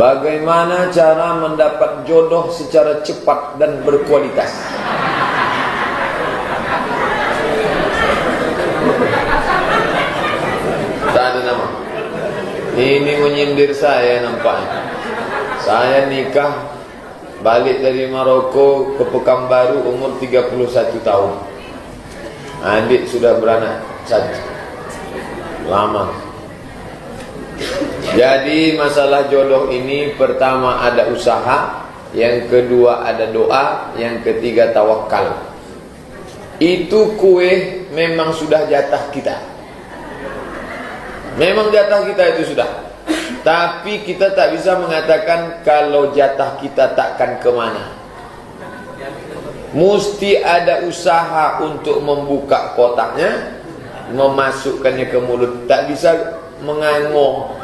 Bagaimana cara mendapat jodoh secara cepat dan berkualitas? Tak ada nama. Ini menyindir saya nampaknya. Saya nikah balik dari Maroko ke Pekanbaru umur 31 tahun. Adik sudah beranak satu. Lama. Jadi masalah jodoh ini, pertama ada usaha, yang kedua ada doa, yang ketiga tawakal. Itu kue memang sudah jatah kita. Memang jatah kita itu sudah. Tapi kita tak bisa mengatakan kalau jatah kita takkan kemana. Mesti ada usaha untuk membuka kotaknya, memasukkannya ke mulut. Tak bisa mengangong,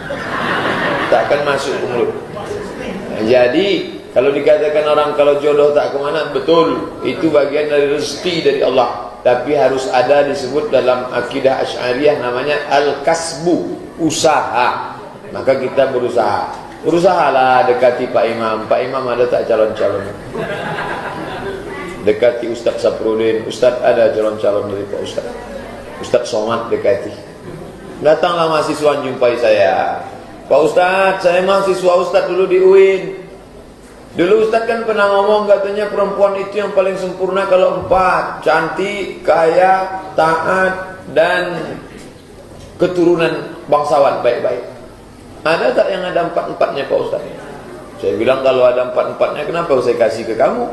takkan masuk ke mulut. Jadi kalau dikatakan orang kalau jodoh tak kemana, betul, itu bagian dari rezeki dari Allah. Tapi harus ada disebut dalam akidah Asy'ariyah namanya al-kasbu, usaha. Maka kita berusaha. Berusahalah dekati Pak Imam. Pak Imam ada tak calon-calon? Dekati Ustaz Saprudin. Ustaz ada calon-calon dari Pak Ustaz. Ustaz Somad dekati. Datanglah mahasiswa jumpai saya. Pak Ustaz, saya mahasiswa Ustaz dulu di UIN. Dulu Ustaz kan pernah ngomong katanya perempuan itu yang paling sempurna kalau 4. Cantik, kaya, taat, dan keturunan bangsawan baik-baik. Ada tak yang ada 4-4-nya Pak Ustaz? Saya bilang kalau ada 4-4-nya kenapa saya kasih ke kamu?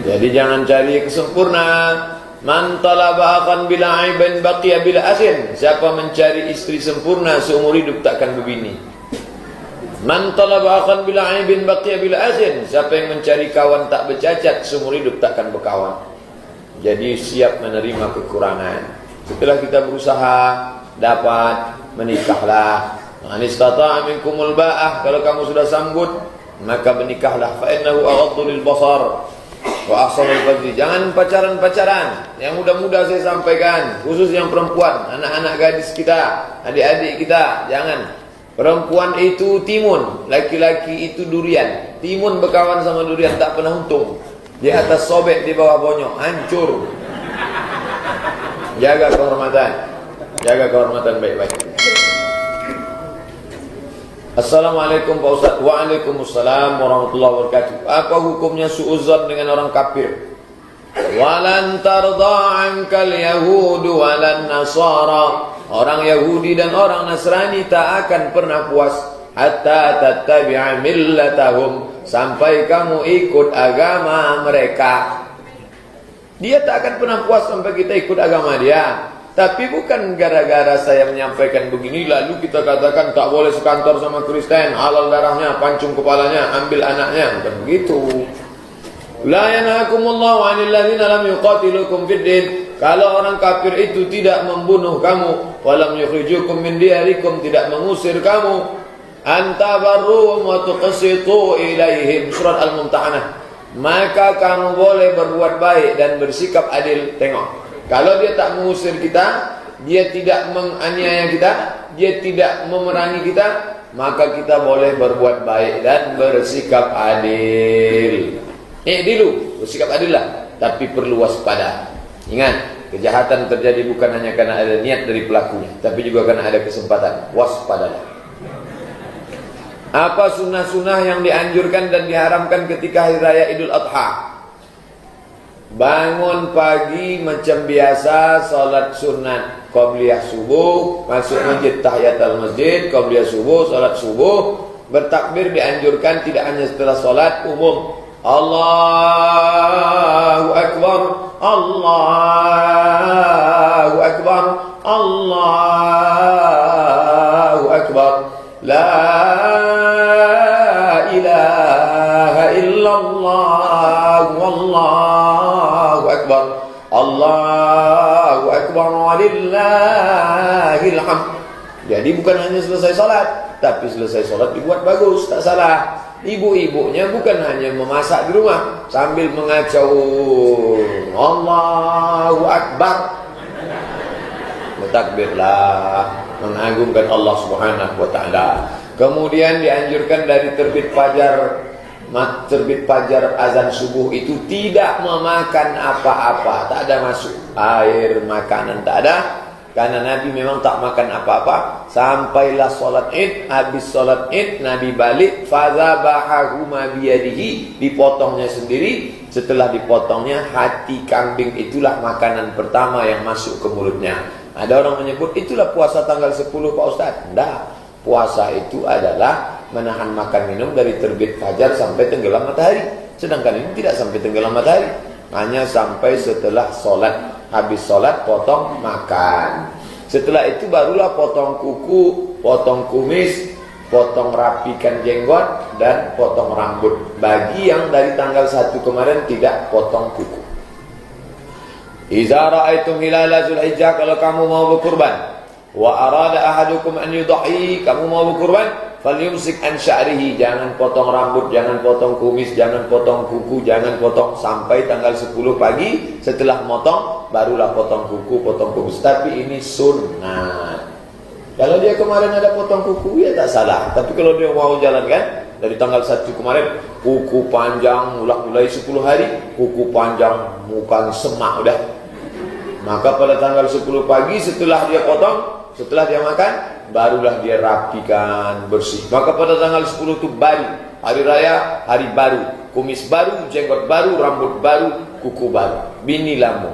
Jadi jangan cari kesempurnaan. Man talaba akan bila aiban baqiya bila asin. Siapa mencari istri sempurna seumur hidup takkan berbini. Man talaba akan bila aibin baqiya bila asin. Siapa yang mencari kawan tak bercacat seumur hidup takkan berkawan. Jadi siap menerima kekurangan. Setelah kita berusaha dapat, menikahlah. Man istata'a minkumul ba'ah. Kalau kamu sudah sambut, maka menikahlah. Fa innahu aghaddu lil basar wa ahsanul fadli. Jangan pacaran-pacaran. Yang muda-muda saya sampaikan, khusus yang perempuan, anak-anak gadis kita, adik-adik kita, jangan. Perempuan itu timun, laki-laki itu durian. Timun berkawan sama durian tak pernah untung. Di atas sobek, di bawah bonyok, hancur. Jaga kehormatan. Jaga kehormatan baik-baik. Assalamualaikum Pak Ustaz. Waalaikumsalam warahmatullahi wabarakatuh. Apa hukumnya suudzon dengan orang kafir? Walan tarda ankal yahudu walan nasara. Orang Yahudi dan orang Nasrani tak akan pernah puas hatta tattabi'a millatahum, sampai kamu ikut agama mereka. Dia tak akan pernah puas sampai kita ikut agama dia. Tapi bukan gara-gara saya menyampaikan begini lalu kita katakan tak boleh sekantor sama Kristen, halal darahnya, pancung kepalanya, ambil anaknya. Bukan begitu. La yanhakumullahu 'anil ladzina lam yuqatilukum fid din. Kalau orang kafir itu tidak membunuh kamu, walam yukhrijukum min diyarikum, tidak mengusir kamu, antabarruhum wa tuqsitu ilaihim, surat Al-Mumtahanah, maka kamu boleh berbuat baik dan bersikap adil. Tengok, kalau dia tak mengusir kita, dia tidak menganiaya kita, dia tidak memerangi kita, maka kita boleh berbuat baik dan bersikap adil. Dulu bersikap adil lah, tapi perlu waspada. Ingat, kejahatan terjadi bukan hanya karena ada niat dari pelakunya, tapi juga karena ada kesempatan. Waspadalah. Apa sunnah-sunnah yang dianjurkan dan diharamkan ketika hari raya Idul Adha? Bangun pagi macam biasa, salat sunat qabliyah subuh, masuk masjid tahiyatul masjid, qabliyah subuh, salat subuh, bertakbir dianjurkan tidak hanya setelah salat umum. Allahu Akbar, Allahu Akbar, Allahu Akbar, la ilaha illallah, wallahu akbar, Allahu Akbar, walillahil hamd. Jadi bukan hanya selesai salat, tapi selesai salat dibuat bagus, tak salah. Ibu-ibunya bukan hanya memasak di rumah sambil mengacau Allahu Akbar, bertakbirlah, mengagungkan Allah Subhanahu wa taala. Kemudian dianjurkan dari terbit fajar azan subuh itu tidak memakan apa-apa, tak ada masuk air, makanan tak ada. Karena Nabi memang tak makan apa-apa. Sampailah solat id. Habis solat id Nabi balik, fadzabahahuma biyadihi, dipotongnya sendiri. Setelah dipotongnya, hati kambing itulah makanan pertama yang masuk ke mulutnya. Ada orang menyebut itulah puasa tanggal 10 Pak Ustaz. Tidak. Puasa itu adalah menahan makan minum dari terbit fajar sampai tenggelam matahari. Sedangkan ini tidak sampai tenggelam matahari, hanya sampai setelah solat. Habis solat potong makan. Setelah itu barulah potong kuku, potong kumis, potong rapikan jenggot, dan potong rambut. Bagi yang dari tanggal 1 kemarin tidak potong kuku. Iza ra'aitum hilala Zulhijjah, kalau kamu mau berkurban, wa arada ahadukum an yudhi, kamu mau berkurban, falyumsik an sya'rihi, jangan potong rambut, jangan potong kumis, jangan potong kuku, jangan potong sampai tanggal 10 pagi. Setelah motong barulah potong kuku, potong kumis. Tapi ini sunnah. Kalau dia kemarin ada potong kuku ya tak salah. Tapi kalau dia mau jalankan dari tanggal 1 kemarin, kuku panjang mulai 10 hari, kuku panjang muka semak udah. Maka pada tanggal 10 pagi setelah dia potong, setelah dia makan, barulah dia rapikan, bersih. Maka pada tanggal 10 itu baru hari raya, hari baru, kumis baru, jenggot baru, rambut baru, kuku baru, bini lambu.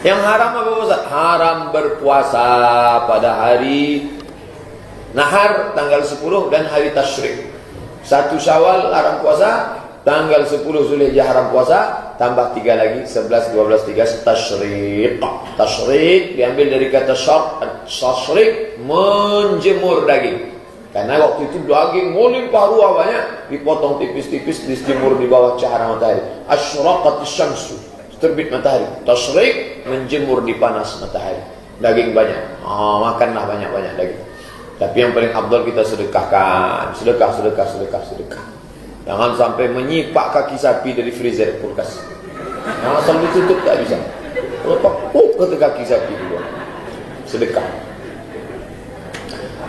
Yang haram apa Ustaz? Haram berpuasa pada hari nahar tanggal 10 dan hari tasyrik. 1 Syawal haram puasa, tanggal 10 Zulhijjah haram puasa, tambah 3 lagi, 11, 12, 13 tasyrik. Tasyrik diambil dari kata tasyrik, menjemur daging. Karena waktu itu daging melimpah ruah banyak, dipotong tipis-tipis, dijemur di bawah cahaya matahari. Asyraqatis syamsu, terbit matahari. Tasyrik, menjemur di panas matahari. Daging banyak. Makanlah banyak-banyak daging. Tapi yang paling afdal kita sedekahkan. Sedekah. Jangan sampai menyipak kaki sapi dari freezer kulkas. Yang asal ditutup tak bisa. Lepak ke kaki sapi dulu. Sedekah.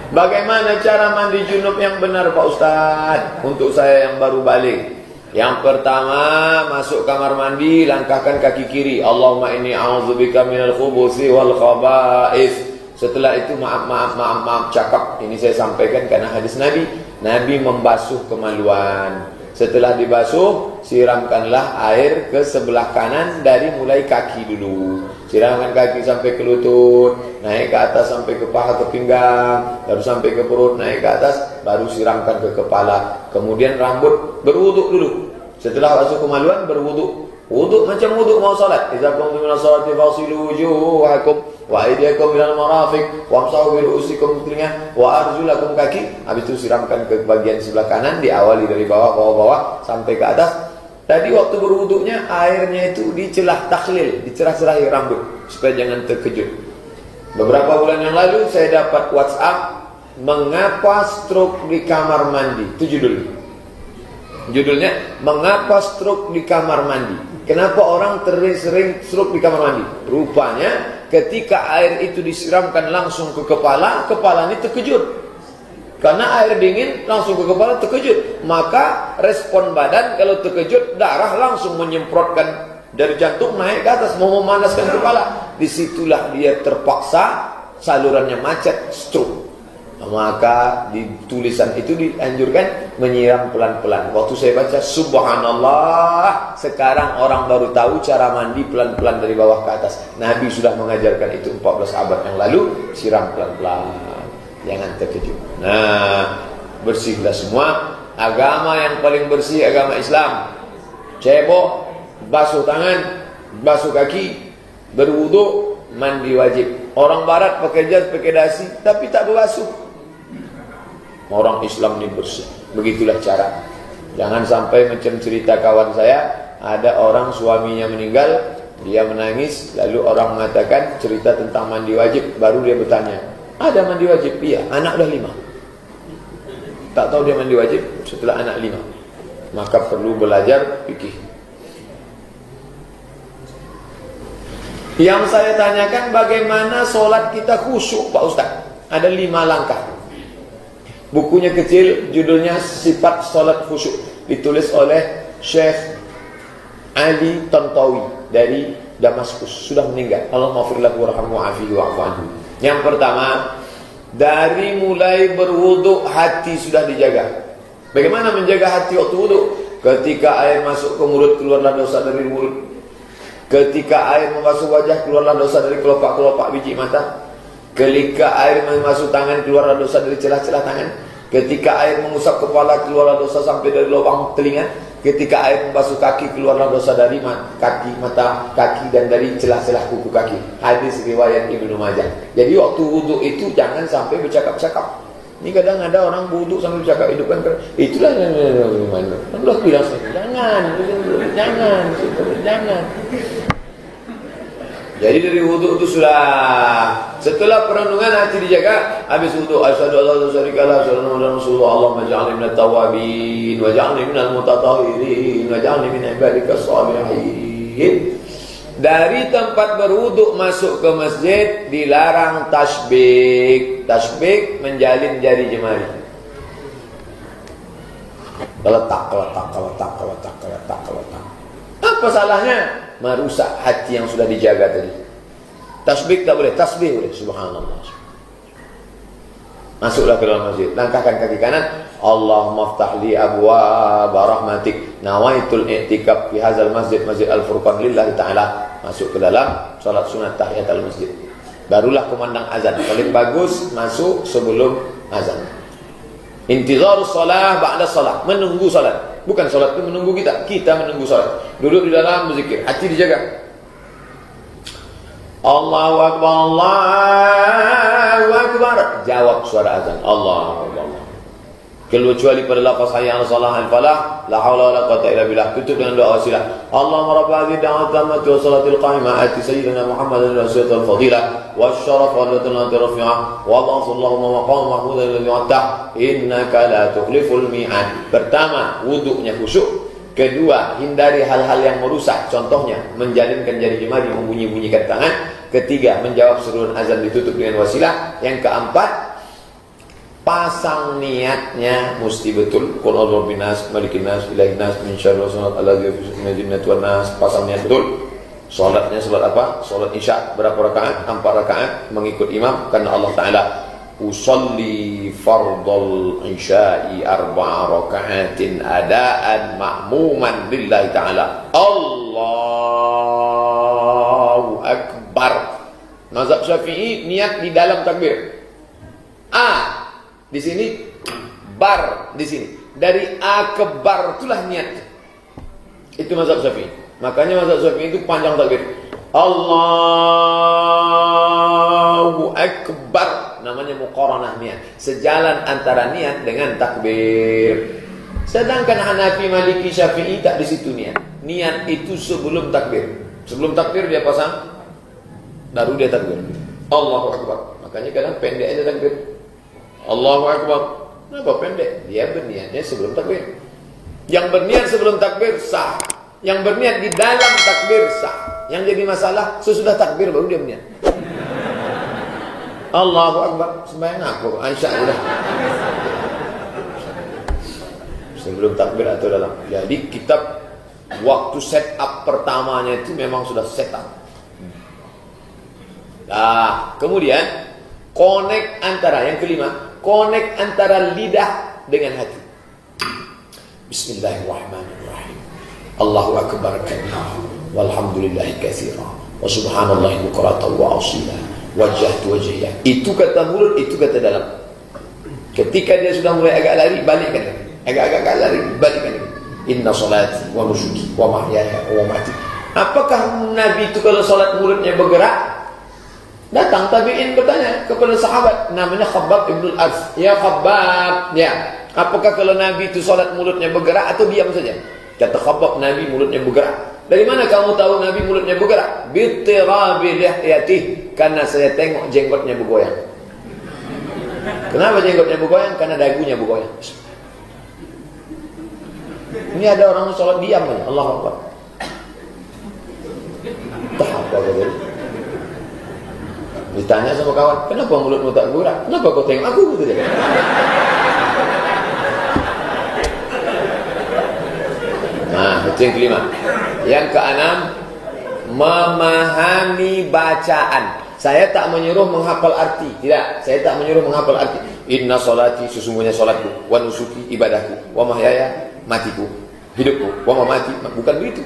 Bagaimana cara mandi junub yang benar Pak Ustaz? Untuk saya yang baru balik. Yang pertama, masuk kamar mandi, langkahkan kaki kiri. Allahumma inni a'udzubika minal khubuthi wal khaba'ith. Setelah itu maaf cakap. Ini saya sampaikan karena hadis Nabi. Nabi membasuh kemaluan. Setelah dibasuh, siramkanlah air ke sebelah kanan dari mulai kaki dulu. Siramkan kaki sampai ke lutut, naik ke atas sampai ke paha, ke pinggang, baru sampai ke perut, naik ke atas, baru siramkan ke kepala. Kemudian rambut, berwuduk dulu. Setelah basuh kemaluan, berwuduk. Wuduk macam wuduk mau salat. Idza qumtum ila sholati faghsilu wujuhakum wa aydiyakum ilal marafiq wamsahu bi ru'usikum telinga wa arjulakum kaki. Habis itu siramkan ke bagian sebelah kanan, diawali dari bawah sampai ke atas. Tadi waktu berwuduknya airnya itu dicelah takhlil, dicerah-cerahi rambut supaya jangan terkejut. Beberapa bulan yang lalu saya dapat WhatsApp, mengapa stroke di kamar mandi. Itu judulnya mengapa stroke di kamar mandi. Kenapa orang sering stroke di kamar mandi? Rupanya ketika air itu disiramkan langsung ke kepala, kepala ini terkejut. Karena air dingin langsung ke kepala, terkejut. Maka respon badan kalau terkejut, darah langsung menyemprotkan dari jantung naik ke atas, mau memanaskan kepala. Disitulah dia terpaksa salurannya macet, stroke. Maka di tulisan itu dianjurkan menyiram pelan-pelan. Waktu saya baca, subhanallah, sekarang orang baru tahu cara mandi pelan-pelan dari bawah ke atas. Nabi sudah mengajarkan itu 14 abad yang lalu. Siram pelan-pelan, jangan terkejut. Nah, bersihlah semua. Agama yang paling bersih agama Islam. Cebok, basuh tangan, basuh kaki, berwudu, mandi wajib. Orang barat pakai jas, pakai dasi, tapi tak berbasuh. Orang Islam ini bersih. Begitulah cara. Jangan sampai macam cerita kawan saya, ada orang suaminya meninggal, dia menangis, lalu orang mengatakan cerita tentang mandi wajib, baru dia bertanya, ada mandi wajib? Iya, anak udah 5. Tak tahu dia mandi wajib setelah anak 5. Maka perlu belajar fikih. Yang saya tanyakan, bagaimana sholat kita khusyuk Pak Ustaz? Ada 5 langkah. Bukunya kecil, judulnya Sifat Salat Khusyuk, ditulis oleh Syekh Ali Tantawi dari Damaskus, sudah meninggal. Allah maghfirlahu warhamhu wa'afihi wa'fu anhu. Yang pertama, dari mulai berwudu hati sudah dijaga. Bagaimana menjaga hati waktu wudu? Ketika air masuk ke mulut, keluarlah dosa dari mulut. Ketika air membasuh wajah, keluarlah dosa dari kelopak-kelopak biji mata. Ketika air masuk tangan, keluarlah dosa dari celah-celah tangan. Ketika air mengusap kepala, keluarlah dosa sampai dari lubang telinga. Ketika air membasuh kaki, keluarlah dosa dari kaki, mata, kaki, dan dari celah-celah kuku kaki. Hadis riwayat Ibnu Majah. Jadi waktu wudu itu jangan sampai bercakap-cakap. Ini kadang ada orang wudu sambil bercakap, hidupkan itulah mana. Allah bilang jangan. Jadi dari wudu itu sudah, setelah perenungan hati dijaga, habis wudu asyhadu an la ilaha illallah asyhadu anna rasulullah Allahumma ij'alni minat tawwabin waj'alni minal mutatahhirin waj'alni min ibadika shalihin. Dari tempat berwudu masuk ke masjid dilarang tasbih. Tasbih menjalin jari jemari. Keletak. Apa salahnya? Merusak hati yang sudah dijaga tadi. Tasbih tak boleh, tasbih boleh. Subhanallah. Masuklah ke dalam masjid, langkahkan kaki kanan. Allahumma ftah li abwaab rahmatik. Nawaitul i'tikaf fi hadzal masjid, Masjid Al-Furqan lillahi ta'ala. Masuk ke dalam salat sunat tahiyatul masjid. Barulah kumandang azan. Paling bagus masuk sebelum azan. Intizarus shalah ba'da shalah, menunggu salat. Bukan salat itu menunggu kita, kita menunggu salat. Duduk di dalam berzikir, hati dijaga. Allahu Akbar, Allahu Akbar. Jawab suara azan, Allahu Akbar. Kecuali pada lafaz hayya 'alas shalah al-falah, la haula wala quwwata illa billah. Tutup dengan doa wasilah. Allahumma rabb hadhihi da'wati tammati wa salatil qa'imah ati sayyidina Muhammadan rasulul fadilah wasyaraf wa latanati rafi'ah wa Allahumma maqam mahmudan alladhi wa'ta innaka la tukhliful mi'ad. Pertama, wudunya khusyuk. Kedua, hindari hal-hal yang merusak. Contohnya, menjalinkan jari jemari, membunyi-bunyikan tangan. Ketiga, menjawab seruan azan ditutup dengan wasilah. Yang keempat, pasang niatnya mesti betul. Qul a'udzu binnas, malikin nas, ilahin nas, min syarri waswasil alladzi yuwaswisu fil jinnati wan nas. Pasang niat betul. Salatnya salat apa? Salat Isya berapa rakaat? 4 rakaat mengikut imam karena Allah Taala usolli fardal isya'i 4 raka'atin adaan ma'muman lillahi ta'ala. Allahu Akbar. Mazhab Syafi'i niat di dalam takbir. Di sini, bar di sini. Dari A ke bar itulah niat. Itu mazhab Syafi'i. Makanya mazhab Syafi'i itu panjang takbir. Allahu Akbar. Namanya muqaranah niat. Sejalan antara niat dengan takbir. Sedangkan Hanafi, Maliki, Syafi'i tak di situ niat. Niat itu sebelum takbir. Sebelum takbir dia pasang, baru dia takbir. Allahu Akbar. Makanya kadang pendek aja takbir. Allahu Akbar. Kenapa pendek? Dia berniatnya sebelum takbir. Yang berniat sebelum takbir sah. Yang berniat di dalam takbir sah. Yang jadi masalah sesudah takbir baru dia berniat. Allahu Akbar. Sembahyang aku Aisyah udah. Sebelum takbir atau dalam. Jadi kitab waktu set up pertamanya itu memang sudah set up. Nah, kemudian connect antara yang kelima, connect antara lidah dengan hati. Bismillahirrahmanirrahim. Allahu akbar kabira walhamdulillahi katsira wa subhanallahi bukratan wa asila wajjahtu wajhiya. Itu kata mulut, itu kata dalam. Ketika dia sudah mulai agak lari, balikkan lagi. Agak lari, balikkan lagi. Inna salati wa nusuki wa mahyaya wa mamati. Apakah Nabi itu kalau salat mulutnya bergerak? Datang tabi'in bertanya kepada sahabat namanya Khabbab ibn al-Arz. Ya Khabbab, ya, apakah kalau Nabi itu salat mulutnya bergerak atau diam saja? Kata Khabbab, Nabi mulutnya bergerak. Dari mana kamu tahu Nabi mulutnya bergerak? Bitirabi lihyatih, karena saya tengok jenggotnya bergoyang. Kenapa jenggotnya bergoyang? Karena dagunya bergoyang. Ini ada orang salat diam aja. Allahu Akbar. Tak apa kata. Ditanya sama kawan, kenapa mulutmu tak gerak? Kenapa kau tengok aku? Gitu dia. Nah, itu yang kelima. Yang keenam, memahami bacaan. Saya tak menyuruh menghafal arti. Tidak, saya tak menyuruh menghafal arti. Inna solati, sesungguhnya solatku, wa nusuki, ibadahku, wa mahyaya, matiku, hidupku, wa mamati. Bukan begitu.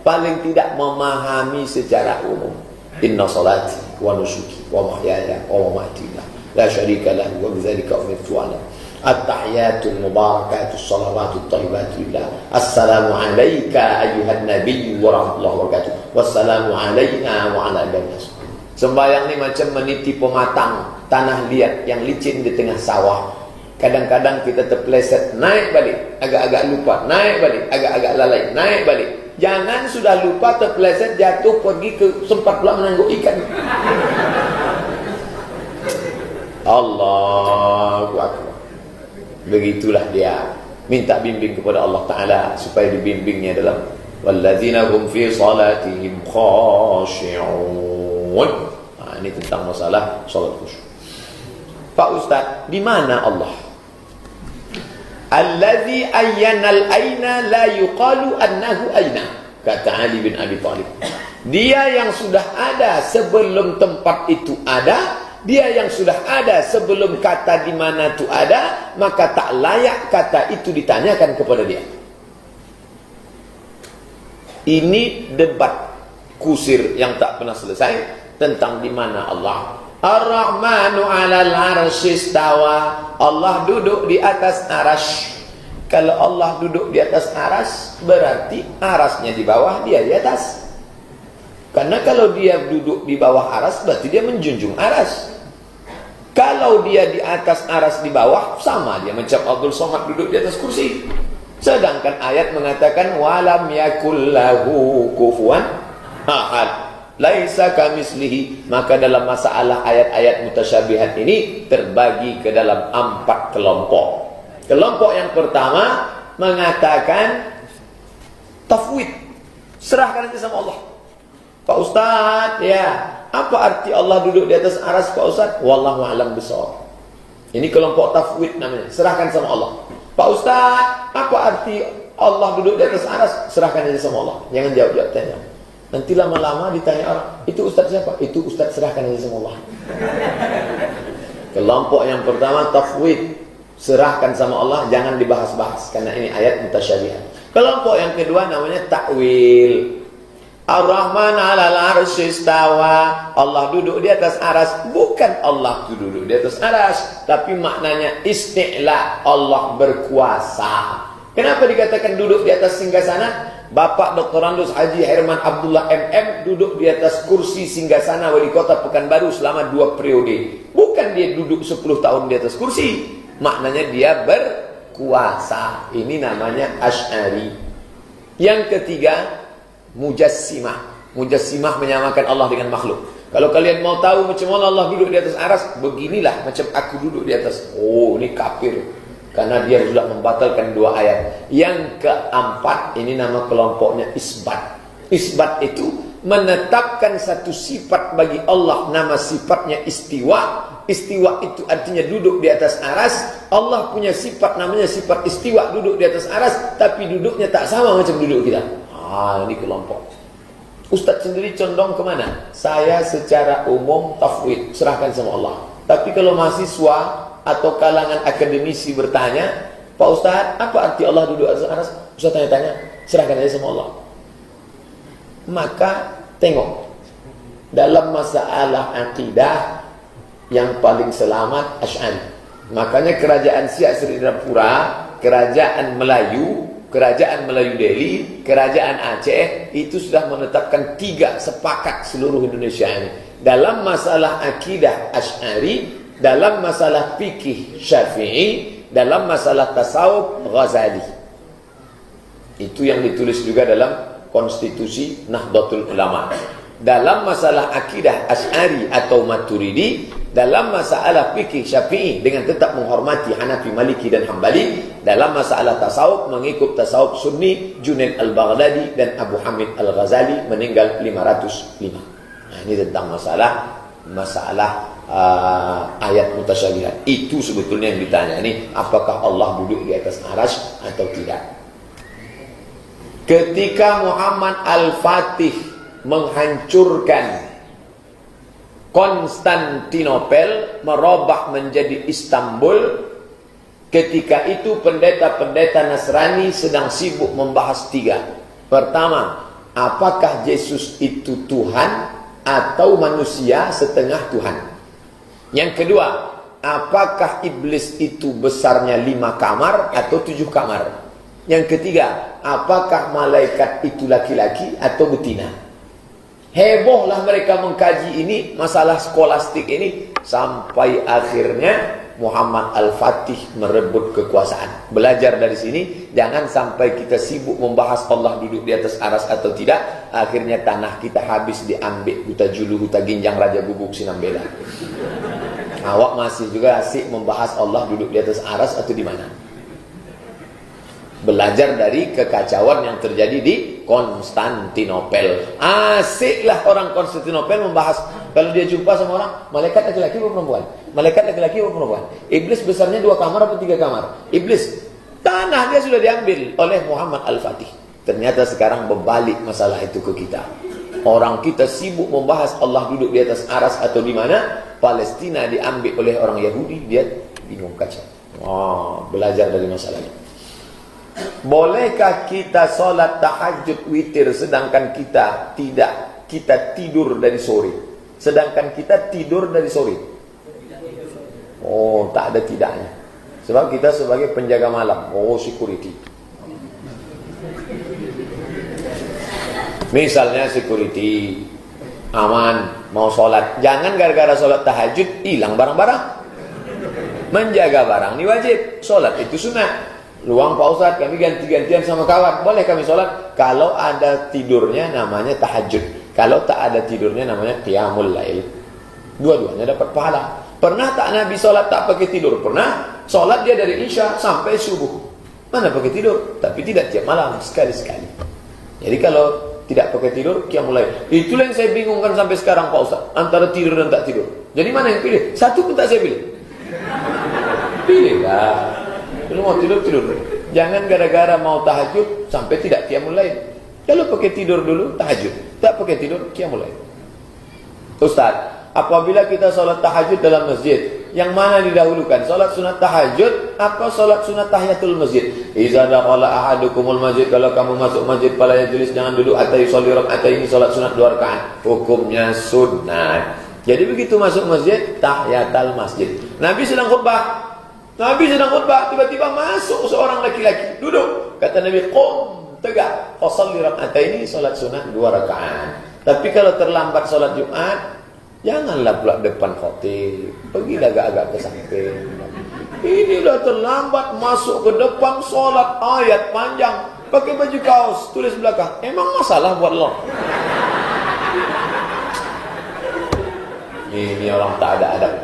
Paling tidak memahami secara umum. Inna solati, wa nusuki, wa mahyaya, wa mamati. La syarika lahu, wa bidzalika umirtu ana. At-tahiyatul mubarakatus salawatut thayyibatul lillah. Assalamu alayka ayyuhan nabiyyu wa rahmatullahi wa barakatuh. Wassalamu alayna wa ala ibadillah. Sembahyang ni macam meniti pematang tanah liat yang licin di tengah sawah. Kadang-kadang kita terpeleset, naik balik, agak-agak lupa, naik balik, agak-agak lalai, naik balik. Jangan sudah lupa, terpeleset, jatuh, pergi ke sempat pula menangguk ikan. Allahu Akbar. Begitulah dia minta bimbing kepada Allah Ta'ala supaya dibimbingnya dalam walladzina hum fi salatihim khashi'un. Ini tentang masalah salat khusyuk. Pak Ustaz, di mana Allah? Allazi ayyanal aina la yuqalu annahu aina, kata Ali bin Abi Thalib. Dia yang sudah ada sebelum tempat itu ada, dia yang sudah ada sebelum kata di mana itu ada, maka tak layak kata itu ditanyakan kepada dia. Ini debat kusir yang tak pernah selesai tentang di mana Allah. Ar-Rahmanu 'alal 'arsy istawa. Allah duduk di atas arasy. Kalau Allah duduk di atas arasy, berarti arasnya di bawah, dia di atas. Karena kalau dia duduk di bawah arasy, berarti dia menjunjung arasy. Kalau dia di atas aras di bawah, sama dia macam Abdul Somad duduk di atas kursi. Sedangkan ayat mengatakan walam yakul lahu kufuwan ahad, laisa kamislihi. Maka dalam masalah ayat-ayat mutasyabihat ini terbagi ke dalam 4 kelompok. Kelompok yang pertama mengatakan tafwid, serahkan itu sama Allah. Pak Ustaz, ya, apa arti Allah duduk di atas aras, Pak Ustaz? Wallahu a'lam bishawab. Ini kelompok tafwid namanya, serahkan sama Allah. Pak Ustaz, apa arti Allah duduk di atas aras? Serahkan aja sama Allah. Jangan jawab-jawab tanya. Nanti lama-lama ditanya orang, itu Ustaz siapa? Itu Ustaz, serahkan aja sama Allah. Kelompok yang pertama tafwid, serahkan sama Allah, jangan dibahas-bahas karena ini ayat mutasyabihat. Kelompok yang kedua namanya takwil. Ar-Rahman 'alal 'arsy istawa. Allah duduk di atas aras, bukan Allah duduk di atas aras, tapi maknanya isti'la, Allah berkuasa. Kenapa dikatakan duduk di atas singgasana? Bapak Dr. Andus Haji Herman Abdullah MM duduk di atas kursi singgasana wali kota Pekanbaru selama 2 periode. Bukan dia duduk 10 tahun di atas kursi, maknanya dia berkuasa. Ini namanya Asy'ari. Yang ketiga Mujassimah. Mujassimah menyamakan Allah dengan makhluk. Kalau kalian mau tahu macam mana Allah duduk di atas aras, beginilah macam aku duduk di atas. Oh, ini kafir. Karena dia sudah membatalkan 2 ayat. Yang keempat, ini nama kelompoknya isbat. Isbat itu menetapkan satu sifat bagi Allah, nama sifatnya istiwa. Istiwa itu artinya duduk di atas aras. Allah punya sifat namanya sifat istiwa, duduk di atas aras, tapi duduknya tak sama macam duduk kita. Ini kelompok. Ustaz sendiri condong kemana? Saya secara umum tafwid, serahkan sama Allah. Tapi kalau mahasiswa atau kalangan akademisi bertanya, Pak Ustaz, apa arti Allah duduk atas aras? Ustaz tanya-tanya, serahkan aja sama Allah. Maka tengok, dalam masalah akidah yang paling selamat Asy'ari. Makanya kerajaan Siak Sri-Indrapura, kerajaan Melayu Delhi, kerajaan Aceh itu sudah menetapkan 3 sepakat seluruh Indonesia ini. Dalam masalah akidah Asy'ari, dalam masalah fikih Syafi'i, dalam masalah tasawuf Ghazali. Itu yang ditulis juga dalam konstitusi Nahdlatul Ulama. Dalam masalah akidah Asy'ari atau Maturidi, dalam masalah fikih Syafi'i dengan tetap menghormati Hanafi, Maliki dan Hambali, dalam masalah tasawuf mengikut tasawuf Sunni Junaid Al-Baghdadi dan Abu Hamid Al-Ghazali meninggal 505. Nah, ini tentang masalah masalah ayat mutasyabihat. Itu sebetulnya yang ditanya ini, apakah Allah duduk di atas arsy atau tidak. Ketika Muhammad Al-Fatih menghancurkan Konstantinopel, merubah menjadi Istanbul, ketika itu pendeta-pendeta Nasrani sedang sibuk membahas tiga. Pertama, apakah Yesus itu Tuhan atau manusia setengah Tuhan? Yang kedua, apakah iblis itu besarnya 5 kamar atau 7 kamar? Yang ketiga, apakah malaikat itu laki-laki atau betina? Hebohlah mereka mengkaji ini, masalah skolastik ini, sampai akhirnya Muhammad Al-Fatih merebut kekuasaan. Belajar dari sini, jangan sampai kita sibuk membahas Allah duduk di atas aras atau tidak, akhirnya tanah kita habis diambil Huta Julu, Huta Ginjang, Raja Gubuk, Sinambela. Awak masih juga asik membahas Allah duduk di atas aras atau di mana? Belajar dari kekacauan yang terjadi di Konstantinopel. Asiklah orang Konstantinopel membahas, kalau dia jumpa sama orang, malaikat laki-laki atau perempuan? Malaikat laki-laki atau perempuan? Iblis besarnya 2 kamar atau 3 kamar? Iblis, tanah dia sudah diambil oleh Muhammad Al-Fatih. Ternyata sekarang berbalik masalah itu ke kita. Orang kita sibuk membahas Allah duduk di atas aras atau di mana. Palestina diambil oleh orang Yahudi, dia bingung kacau. Belajar dari masalahnya. Bolehkah kita sholat tahajud witir sedangkan kita tidak? Kita tidur dari sore, sedangkan kita tidur dari sore. Oh, tak ada tidaknya. Sebab kita sebagai penjaga malam. Oh, security. Misalnya security, aman, mau sholat, jangan gara-gara sholat tahajud hilang barang-barang. Menjaga barang ini wajib, sholat itu sunnah. Luang Pak Ustadz, kami ganti-gantian sama kawan, boleh kami sholat? Kalau ada tidurnya namanya tahajud, kalau tak ada tidurnya namanya qiyamul lail. Dua-duanya dapat pahala. Pernah tak Nabi sholat tak pakai tidur? Pernah. Sholat dia dari Isya sampai subuh. Mana pakai tidur? Tapi tidak tiap malam, sekali-sekali. Jadi kalau tidak pakai tidur, qiyamul lail. Itulah yang saya bingungkan sampai sekarang Pak Ustadz, antara tidur dan tak tidur. Jadi mana yang pilih? Satu pun tak saya pilih. Pilihlah. Kalau mau tidur, tidur. Jangan gara-gara mau tahajud sampai tidak qiyamul lail. Kalau pakai tidur dulu, tahajud. Tak pakai tidur, qiyamul lail. Ustaz, apabila kita sholat tahajud dalam masjid, yang mana didahulukan? Sholat sunat tahajud apa sholat sunat tahiyatul masjid? Iza dakhala ahadukumul masjid, kalau kamu masuk masjid fala yajlis, jangan duduk hatta yusalli rak'ataini, sholat sunat 2 rakaat. Hukumnya sunat. Jadi begitu masuk masjid, tahiyatul masjid. Nabi sedang khutbah. Tiba-tiba masuk seorang laki-laki, duduk. Kata Nabi, qum, tegak, fasalli rak'ataini, salat sunat 2 rakaat. Tapi kalau terlambat salat Jumat, janganlah pula depan khotib, pergilah agak-agak ke samping. Ini udah terlambat masuk ke depan salat ayat panjang, pakai baju kaos, tulis belakang. Emang masalah buat lo? Ini orang tak ada adab.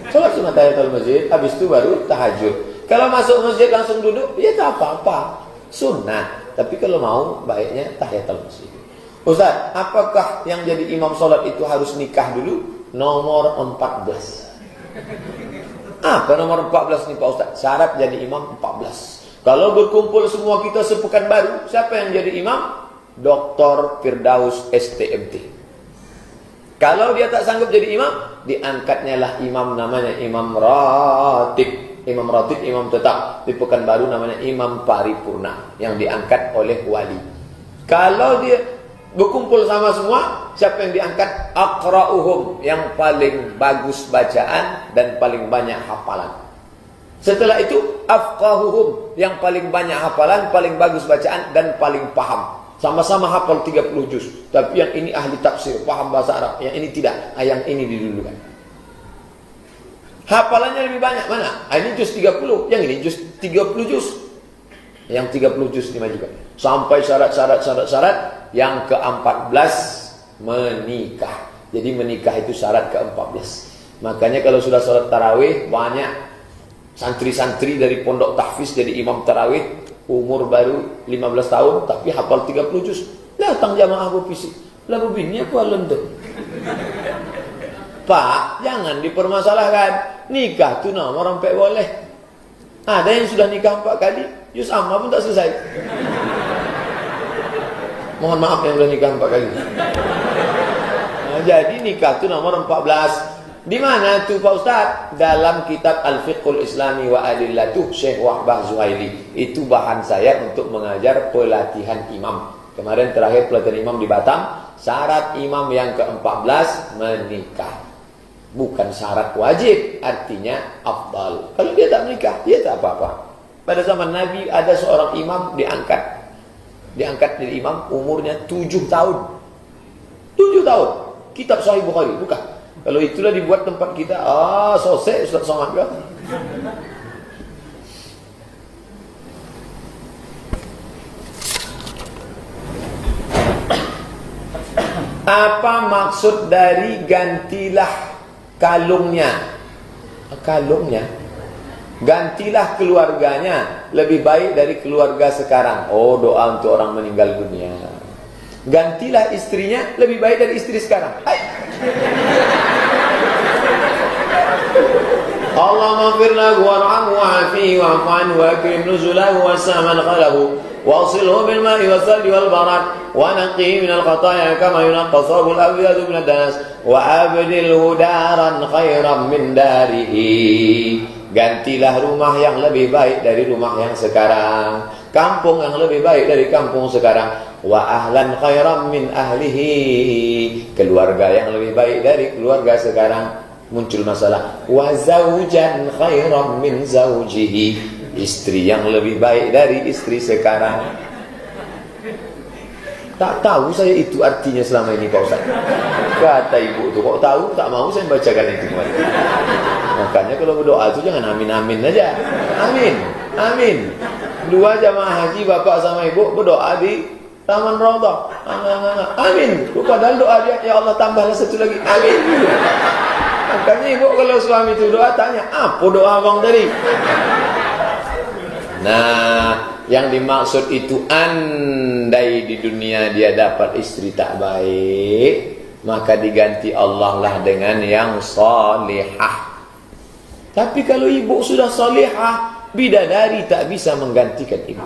Sholat sunat tahiyatul masjid, habis itu baru tahajud. Kalau masuk masjid langsung duduk, ya tak apa-apa, sunat. Tapi kalau mau, baiknya tahiyatul masjid. Ustaz, apakah yang jadi imam sholat itu harus nikah dulu? Nomor 14. Apa nomor 14 nih Pak Ustaz? Syarat jadi imam 14. Kalau berkumpul semua kita sepekan baru, siapa yang jadi imam? Dr. Firdaus STMT. Kalau dia tak sanggup jadi imam, diangkatnya lah imam, namanya imam ratib. Imam ratib, imam tetap. Di Pekanbaru namanya imam paripurna, yang diangkat oleh wali. Kalau dia berkumpul sama semua, siapa yang diangkat? Aqra'uhum, yang paling bagus bacaan dan paling banyak hafalan. Setelah itu afqahuhum, yang paling banyak hafalan, paling bagus bacaan dan paling paham. Sama-sama hafal 30 juz. Tapi yang ini ahli tafsir, paham bahasa Arab. Yang ini tidak. Yang ini didulukan. Hafalannya lebih banyak. Mana? Ini juz 30. Yang ini juz 30 juz. Yang 30 juz dimajukan. Sampai syarat-syarat. Yang ke-14 menikah. Jadi menikah itu syarat ke-14. Makanya kalau sudah sholat tarawih, banyak santri-santri dari pondok tahfiz jadi imam tarawih. Umur baru 15 tahun tapi hafal 30 juz. Datang jamaah berfisik. Lalu bini aku alendek. Pak, jangan dipermasalahkan. Nikah tu nomor sampai boleh. Ada yang sudah nikah 4 kali, juz amma pun tak selesai. Mohon maaf yang sudah nikah 4 kali. Nah, jadi nikah tu nomor 14. Di mana tu Pak Ustaz? Dalam kitab Al-Fiqhul Islami wa Adillatuh Syekh Wahbah Zuhaili. Itu bahan saya untuk mengajar pelatihan imam. Kemarin terakhir pelatihan imam di Batam. Syarat imam yang ke-14 menikah. Bukan syarat wajib, artinya afdal. Kalau dia tak menikah, dia tak apa-apa. Pada zaman Nabi ada seorang imam diangkat jadi imam, umurnya 7 tahun. 7 tahun. Kitab Sahih Bukhari, bukan. Kalau itulah dibuat tempat kita, sosek Ustaz Somad kan? Apa maksud dari gantilah kalungnya? Kalungnya? Gantilah keluarganya lebih baik dari keluarga sekarang. Oh, doa untuk orang meninggal dunia. Gantilah istrinya lebih baik dari istri sekarang. Allahumma ighfir lahu warhamhu wa'afihi wa'fu anhu wa akrim nuzulahu wasa' madkhalahu waghsilhu bil ma'i was-salji wal barad wa naqqihi min al-khataaya kama yunqqa thawbul abyadu min ad-danas wa abdilhu daran khairan min darihi. Gantilah rumah yang lebih baik dari rumah yang sekarang, kampung yang lebih baik dari kampung sekarang, wa ahlan khairan min ahlihi, keluarga yang lebih baik dari keluarga sekarang. Muncul masalah, wa zawjan khairan min zawjihi, istri yang lebih baik dari istri sekarang. Tak tahu saya itu artinya selama ini Pak Ustaz. Kata ibu tu, kok tahu? Tak mau saya bacakan itu. Makanya kalau berdoa itu jangan amin-amin aja. Amin, amin. 2 jamaah haji bapak sama ibu berdoa di Taman Raudhah. Amin. Padahal doa dia, ya Allah tambahlah 1 lagi. Amin. Makanya ibu kalau suami itu doa tanya, apa doa abang tadi? Nah, yang dimaksud itu andai di dunia dia dapat istri tak baik, maka diganti Allah lah dengan yang salihah. Tapi kalau ibu sudah salihah, bidadari tak bisa menggantikan ibu.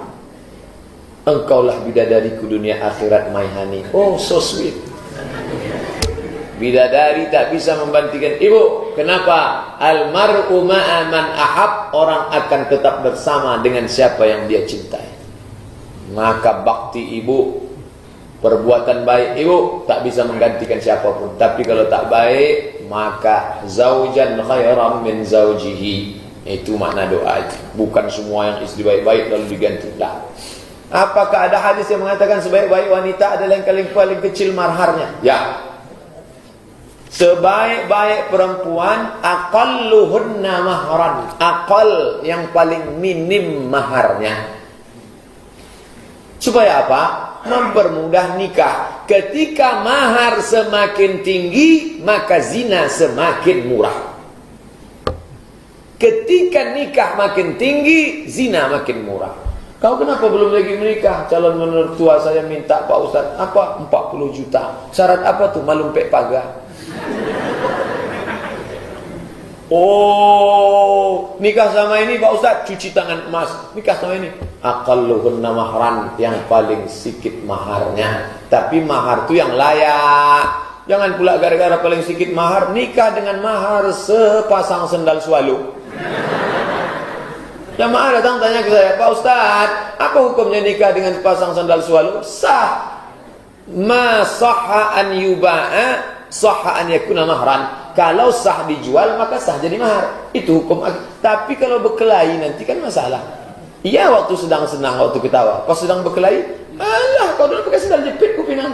Engkaulah bidadariku dunia akhirat my honey. Oh so sweet. Bidadari tak bisa membantikan ibu. Kenapa? Almar'u ma'a man ahab, orang akan tetap bersama dengan siapa yang dia cintai. Maka bakti ibu, perbuatan baik ibu tak bisa menggantikan siapapun. Tapi kalau tak baik, maka zaujan khairan min zaujihi. Itu makna doa itu. Bukan semua yang istri baik-baik lalu diganti. Lah. Apakah ada hadis yang mengatakan sebaik-baik wanita adalah yang paling kecil maharnya? Ya. Sebaik-baik perempuan aqalluhunna mahran, aqal yang paling minim maharnya. Supaya apa? Mempermudah nikah. Ketika mahar semakin tinggi, maka zina semakin murah. Ketika nikah makin tinggi, zina makin murah. Kau kenapa belum lagi menikah? Calon mentua saya minta Pak Ustaz, apa? 40 juta. Syarat apa tuh? Malumpek pagar. Oh, nikah sama ini Pak Ustaz, cuci tangan emas. Nikah sama ini, aqalluhunna mahran, yang paling sedikit maharnya. Tapi mahar itu yang layak. Jangan pula gara-gara paling sedikit mahar, nikah dengan mahar sepasang sendal swallow. Jamaah datang tanya ke saya, Pak Ustaz, apa hukumnya nikah dengan sepasang sandal swallow? Sah. Ma sahha an yuba'a, sahha an yakuna mahran. Kalau sah dijual, maka sah jadi mahar. Itu hukum. Tapi kalau berkelahi nanti kan masalah. Iya, waktu sedang senang, waktu ketawa. Pas sedang berkelahi, alah, kau dulu pakai sandal jepit kupingan.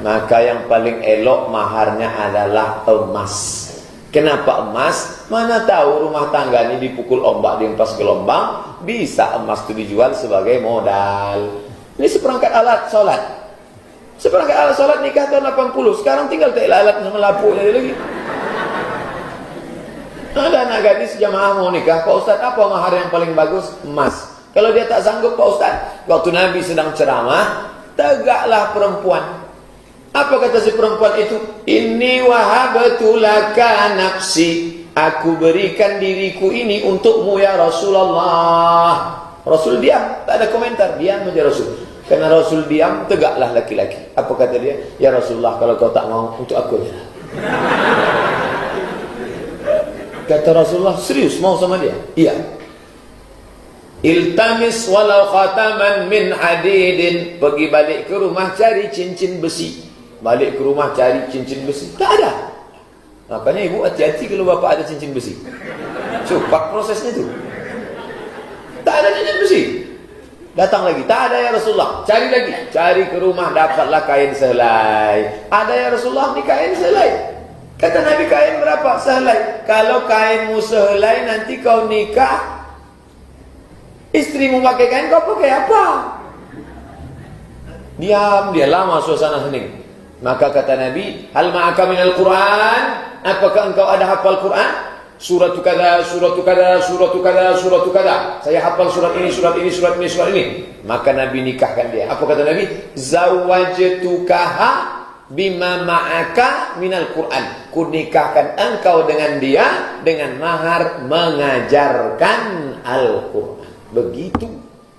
Maka yang paling elok maharnya adalah emas. Kenapa emas? Mana tahu rumah tangga ini dipukul ombak, dihempas gelombang, bisa emas itu dijual sebagai modal. Ini seperangkat alat sholat. Seperangkat alat sholat nikah tahun 80. Sekarang tinggal tak alat sama lapuknya lagi. Ada anak gadis jamaah mau nikah, Pak Ustaz, apa mahar yang paling bagus? Emas. Kalau dia tak sanggup, Pak Ustaz, waktu Nabi sedang ceramah, tegaklah perempuan. Apa kata si perempuan itu? Inni wahabtu laka nafsi. Aku berikan diriku ini untukmu ya Rasulullah. Rasul diam, tak ada komentar, diam saja Rasul. Karena Rasul diam, tegaklah laki-laki. Apa kata dia? Ya Rasulullah, kalau kau tak mau, untuk aku ya. Kata Rasulullah, serius mau sama dia? Iya. Iltamis walau khataman min hadidin. Pergi balik ke rumah cari cincin besi. Balik ke rumah cari cincin besi. Tak ada. Makanya ibu hati-hati kalau bapak ada cincin besi. Cepat prosesnya tu. Tak ada cincin besi. Datang lagi, tak ada ya Rasulullah. Cari lagi, cari ke rumah, dapatlah kain selai. Ada ya Rasulullah, ni kain selai. Kata Nabi, kain berapa? Selai. Kalau kainmu selai, nanti kau nikah, istrimu pakai kain, kau pakai apa? Diam, dia lama suasana hening. Maka kata Nabi, hal ma'aka minal Quran? Apakah engkau ada hafal Quran? Surat kada, surat kada, surat kada, surat kada. Saya hafal surat ini, surat ini, surat ini, surat ini. Maka Nabi nikahkan dia. Apa kata Nabi? Zawajtukaha bima ma'aka minal Quran. Ku nikahkan engkau dengan dia dengan mahar mengajarkan Al-Quran. Begitu.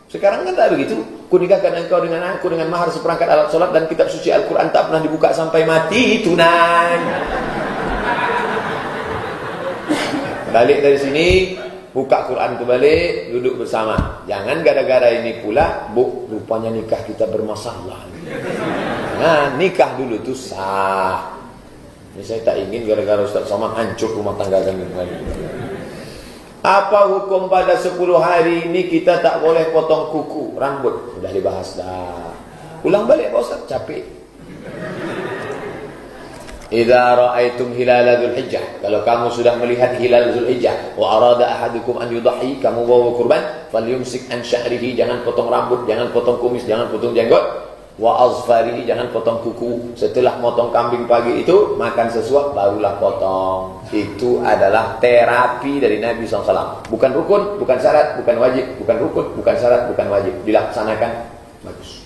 Sekarang kan tak begitu. Ku nikahkan engkau dengan aku dengan mahar seperangkat alat solat dan kitab suci Al-Quran tak pernah dibuka sampai mati tunai. Balik dari sini, buka Quran tu balik, duduk bersama. Jangan gara-gara ini pula, bu, rupanya nikah kita bermasalah. Nah, nikah dulu tu sah. Ini saya tak ingin gara-gara Ustaz Somad hancur rumah tangga kami kembali. Apa hukum pada 10 hari ini kita tak boleh potong kuku, rambut? Sudah dibahas dah. Ulang balik Pak Ustaz, capek. Idza ra'aitum hilal Dzulhijjah, kalau kamu sudah melihat hilal Dzulhijjah, wa arada ahadukum an yudhi, kamu bawa kurban, falyumsik an sya'rihi, jangan potong rambut, jangan potong kumis, jangan potong jenggot, wa azfarihi, jangan potong kuku. Setelah motong kambing pagi itu, makan sesuap barulah potong. Itu adalah terapi dari Nabi SAW. Bukan rukun, bukan syarat, bukan wajib, bukan rukun, bukan syarat, bukan wajib. Dilaksanakan bagus.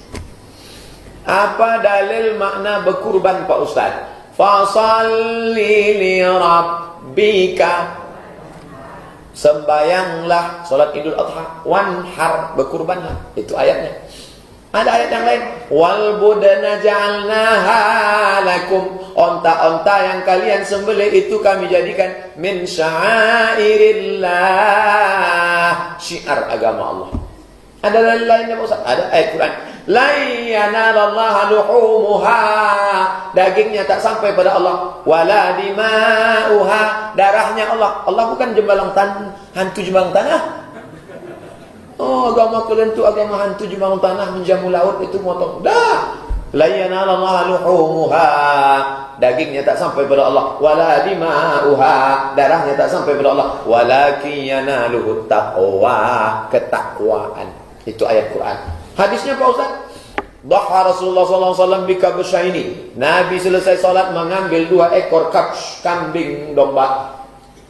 Apa dalil makna berkurban Pak Ustaz? Fasalli li rabbika, sembayanglah solat Idul Adha, wanhar, berkurbanlah. Itu ayatnya. Ada ayat yang lain, wal budana ja'alnaha lakum, onta-onta yang kalian sembelih itu kami jadikan min sya'airillah, syiar agama Allah. Ada dalil lainnya Ustaz? Ada ayat Quran, la yanalallaha luhumuha, dagingnya tak sampai pada Allah, wala dima'uha, darahnya Allah. Allah bukan jembalang hantu jembalang tanah. Oh, agama kalian tu agama hantu jembalang tanah, menjamu laut, itu motong. Dah. La yanalallaha luhumuha, dagingnya tak sampai pada Allah, wala dima'uha, darahnya tak sampai pada Allah, walakin yanaluhu taqwa, ketakwaan. Itu ayat Quran. Hadisnya Pak Ustaz, dhaha Rasulullah SAW bikabshaini, Nabi selesai salat mengambil 2 ekor kabsh, kambing domba,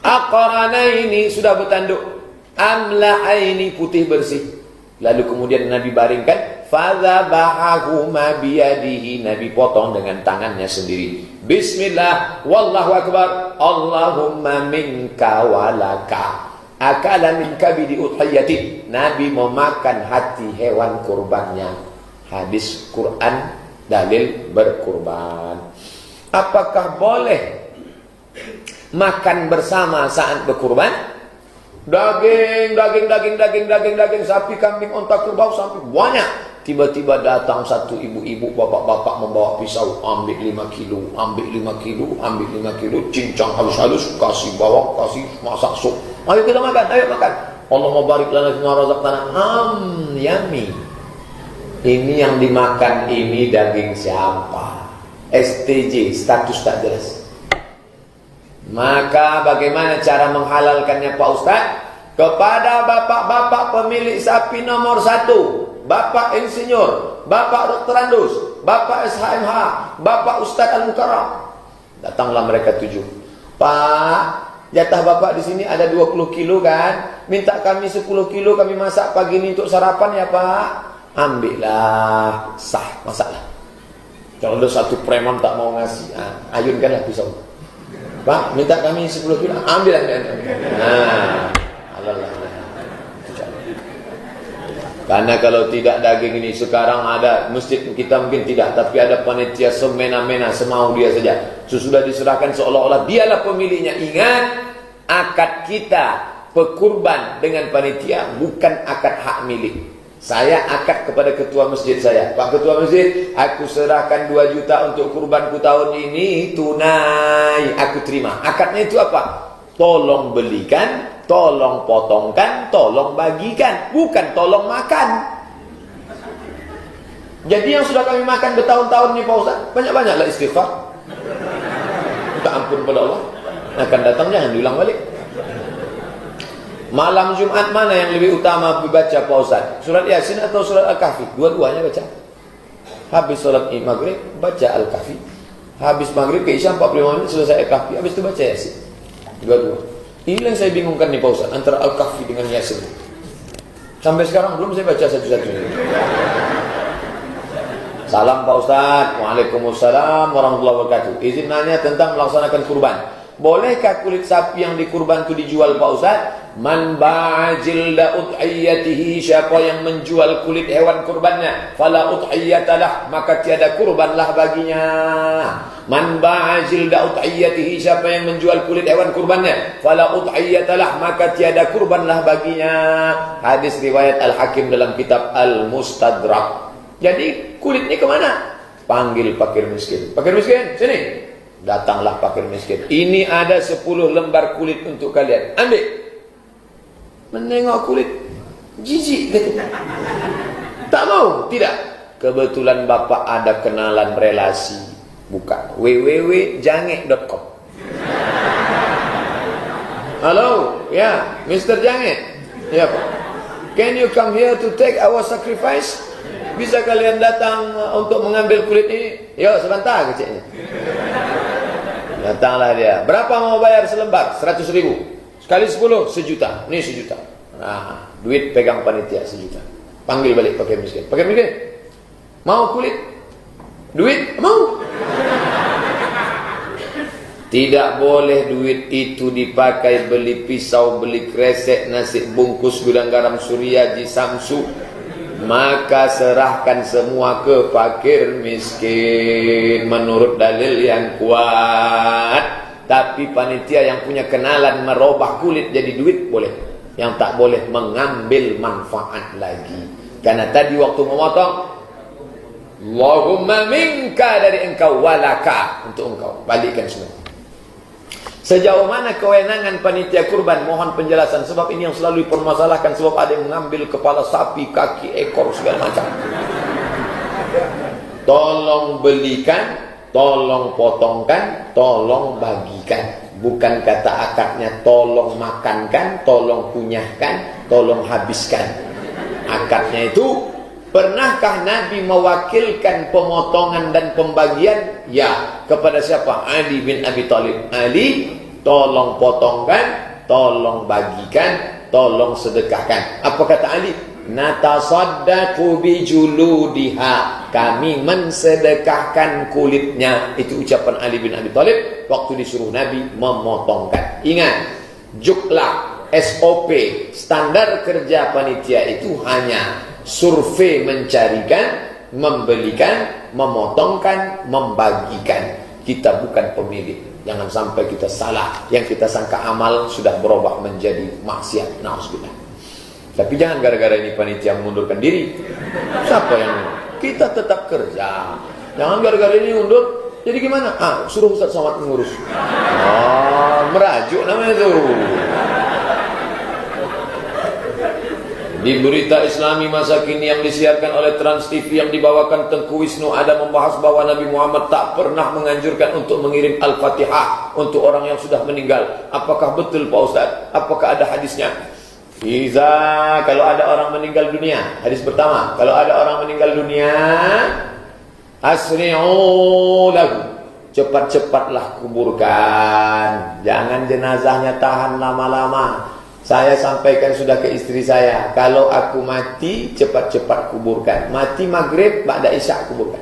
aqranaini, sudah bertanduk, amla'aini, putih bersih. Lalu kemudian Nabi baringkan, fadzabahahuma biyadihi, Nabi potong dengan tangannya sendiri. Bismillah, wallahu akbar, Allahumma minka walaka, akala min kabidi udhiyati, Nabi memakan hati hewan kurbannya. Hadis Quran, dalil berkurban. Apakah boleh makan bersama saat berkurban? Daging, sapi, kambing, onta, kerbau sampai banyak. Tiba-tiba datang satu ibu-ibu, bapak-bapak membawa pisau, ambil 5 kilo, ambil 5 kilo, ambil 5 kilo, cincang halus-halus, kasih bawang, kasih masak sup. Ayo kita makan, ayo makan. Allahumma barik lana fima razaqtana. Yummy. Ini yang dimakan ini daging siapa? STJ, status tak jelas. Maka bagaimana cara menghalalkannya Pak Ustaz? Kepada bapak-bapak pemilik sapi nomor 1, Bapak Insinyur, Bapak Dr. Andus, Bapak SHMH, Bapak Ustaz Al-Mukarram. Datanglah mereka 7. Pak, jatah Bapak di sini ada 20 kilo kan? Minta kami 10 kilo, kami masak pagi ini untuk sarapan ya Pak. Ambillah, sah, masaklah. Kalau ada satu preman tak mau ngasih, ayunkanlah pisau. Pak, minta kami 10 kilo, ambil. Alah. Karena kalau tidak daging ini sekarang ada masjid kita mungkin tidak, tapi ada panitia semena-mena semau dia saja. Sudah diserahkan seolah-olah dialah pemiliknya. Ingat, akad kita pekurban dengan panitia bukan akad hak milik. Saya akad kepada ketua masjid saya, Pak Ketua Masjid, aku serahkan 2 juta untuk kurbanku tahun ini tunai, aku terima. Akadnya itu apa? Tolong belikan, tolong potongkan, tolong bagikan, bukan tolong makan. Jadi yang sudah kami makan bertahun-tahun nih Pak Ustaz, banyak-banyaklah istighfar, minta ampun pada Allah. Akan datang jangan diulang balik. Malam Jumat mana yang lebih utama dibaca Pak Ustaz? Surat Yasin atau surat Al-Kahfi? Dua-duanya baca. Habis sholat maghrib baca Al-Kahfi, habis maghrib ke Isya 45 menit selesai Al-Kahfi, habis itu baca Yasin. Dua-dua. Ini yang saya bingungkan nih Pak Ustaz, antara Al-Kahfi dengan Yasin. Sampai sekarang belum saya baca satu-satunya. Salam Pak Ustaz. Waalaikumsalam warahmatullahi wabarakatuh. Izin nanya tentang melaksanakan kurban. Bolehkah kulit sapi yang dikurban itu dijual Pak Ustaz? Man ba'ajilda ud'iyatihi, siapa yang menjual kulit hewan kurbannya, fala ud'iyatalah, maka tiada kurbanlah baginya. Man ba'ajilda ud'iyatihi, siapa yang menjual kulit hewan kurbannya, fala ud'iyatalah, maka tiada kurbanlah baginya. Hadis riwayat Al-Hakim dalam kitab Al-Mustadrak. Jadi kulit ini kemana? Panggil fakir miskin. Fakir miskin, sini. Datanglah fakir miskin. Ini ada 10 lembar kulit untuk kalian. Ambil. Menengok kulit, jijik katanya. Tak mau, tidak. Kebetulan bapak ada kenalan relasi, buka www.jange.com. Halo, ya, Mr. Jange. Ya Pak. Can you come here to take our sacrifice? Bisa kalian datang untuk mengambil kulit ini? Yo, sebentar kecilnya. Datanglah dia. Berapa mau bayar selembar? 100.000. Sekali 10, 1 juta. Ini 1 juta. Nah, duit pegang panitia 1 juta. Panggil balik pakai miskin. Pakai miskin. Mau kulit? Duit? Mau? Tidak boleh duit itu dipakai beli pisau, beli kresek, nasi bungkus, gudang garam Surya di Samsu. Maka serahkan semua ke fakir miskin menurut dalil yang kuat. Tapi panitia yang punya kenalan merubah kulit jadi duit boleh. Yang tak boleh mengambil manfaat lagi. Karena tadi waktu memotong, Allahumma minka, dari engkau, walaka, untuk engkau, balikkan semua. Sejauh mana kewenangan panitia kurban? Mohon penjelasan. Sebab ini yang selalu dipermasalahkan. Sebab ada yang mengambil kepala sapi, kaki, ekor, segala macam. Tolong belikan, tolong potongkan, tolong bagikan. Bukan kata akadnya tolong makankan, tolong kunyahkan, tolong habiskan. Akadnya itu, pernahkah Nabi mewakilkan pemotongan dan pembagian? Ya. Kepada siapa? Ali bin Abi Thalib. Ali, tolong potongkan, tolong bagikan, tolong sedekahkan. Apa kata Ali? Natasaddaqu bijuludiha, kami mensedekahkan kulitnya. Itu ucapan Ali bin Abi Thalib waktu disuruh Nabi memotongkan. Ingat, juklah SOP, standar kerja panitia itu hanya survei, mencarikan, membelikan, memotongkan, membagikan. Kita bukan pemilik. Jangan sampai kita salah. Yang kita sangka amal sudah berubah menjadi maksiat. Na'udzubillah. Tapi jangan gara-gara ini panitia mengundurkan diri. Siapa yang kita tetap kerja. Jangan gara-gara ini undur. Jadi gimana? Suruh Ustaz Somad mengurus. Merajuk namanya itu. Di berita Islami masa kini yang disiarkan oleh Trans TV yang dibawakan Tengku Wisnu, ada membahas bahwa Nabi Muhammad tak pernah menganjurkan untuk mengirim Al-Fatihah untuk orang yang sudah meninggal. Apakah betul Pak Ustaz? Apakah ada hadisnya? Kalau ada orang meninggal dunia, hadis pertama, kalau ada orang meninggal dunia, asri'u lahu, cepat-cepatlah kuburkan. Jangan jenazahnya tahan lama-lama. Saya sampaikan sudah ke istri saya, kalau aku mati cepat-cepat kuburkan. Mati maghrib ba'da isya kuburkan.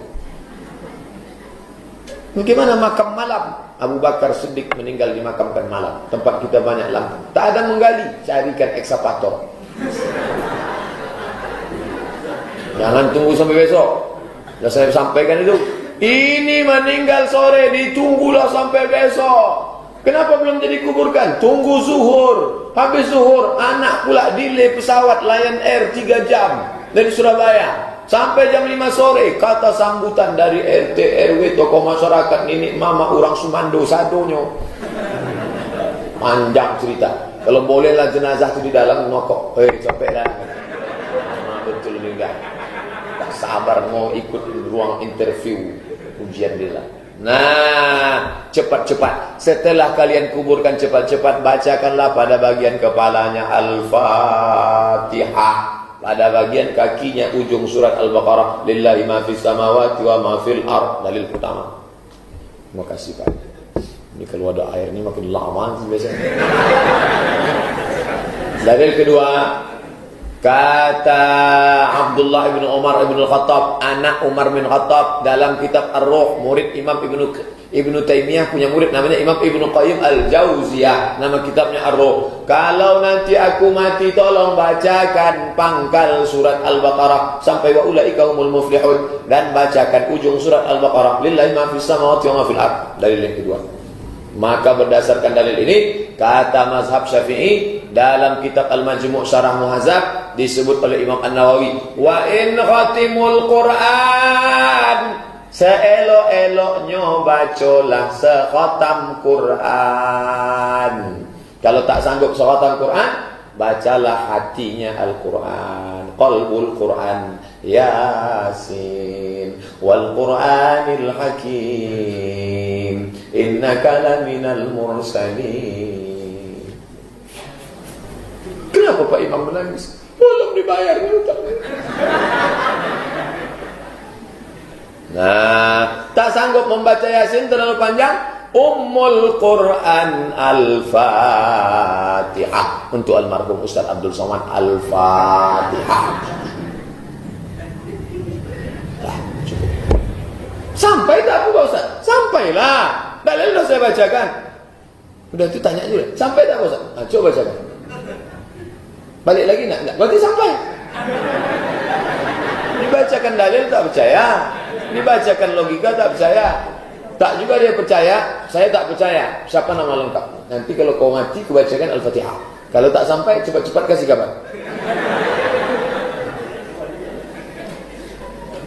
Bagaimana makam malam? Abu Bakar Siddiq meninggal dimakamkan malam. Tempat kita banyak lampu. Tak ada menggali, carikan ekskavator. Jangan tunggu sampai besok. Sudah saya sampaikan itu. Ini meninggal sore, ditunggulah sampai besok. Kenapa belum jadi kuburkan? Tunggu zuhur. Habis zuhur, anak pula delay pesawat Lion Air 3 jam dari Surabaya. Sampai jam 5 sore, kata sambutan dari RT, RW, tokoh masyarakat, nenek mama, orang Sumando, sadonyo. Panjang cerita. Kalau bolehlah jenazah itu di dalam nokok. Capek dah. Betul juga. Tak sabar mau ikut ruang interview ujian dia lah. Nah, cepat-cepat. Setelah kalian kuburkan cepat-cepat, bacakanlah pada bagian kepalanya Al-Fatihah. Pada bagian kakinya ujung surat Al-Baqarah, lillahi ma fis samawati wa ma fil ard. Dalil pertama. Terima kasih Pak. Ini kalau ada air ini makin lama biasanya. Dalil kedua, kata Abdullah bin Umar bin Khattab, anak Umar bin Khattab, dalam kitab Ar-Ruh, murid Imam Ibnu Taimiyah punya murid namanya Imam Ibnu Qayyim Al-Jauziyah, nama kitabnya Ar-Ruh. Kalau nanti aku mati, tolong bacakan pangkal surat Al-Baqarah sampai wa ulaika humul muflihun, dan bacakan ujung surat Al-Baqarah, lillahi ma fis samawati wa ma fil ard. Dalil yang kedua. Maka berdasarkan dalil ini, kata mazhab Syafi'i dalam kitab Al-Majmu' Syarah Muhadzab disebut oleh Imam An-Nawawi, wa in khatimul Quran, seelok-eloknya bacalah sekhatam Quran. Kalau tak sanggup sekhatam Quran, bacalah hatinya Al-Quran, qalbul Quran, Yasin wal Quranil Hakim, innaka laminal mursalin. Kenapa Pak Imam menangis? Belum dibayar hutangnya. Nah, tak sanggup membaca Yasin terlalu panjang, Ummul Quran Al-Fatihah untuk almarhum Ustaz Abdul Somad. Al-Fatihah. Nah, cukup. Sampai tak Pak Ustaz? Sampailah. Dalil sudah saya bacakan. Udah itu tanya juga. Sampai tak Pak Ustaz? Nah, coba bacakan. Balik lagi nak? Berarti sampai. Dibacakan dalil tak percaya. Dibacakan logika tak percaya. Tak juga dia percaya, saya tak percaya. Siapa nama lengkap? Nanti kalau kau mati, kau bacakan Al-Fatihah. Kalau tak sampai, cepat-cepat kasih kabar.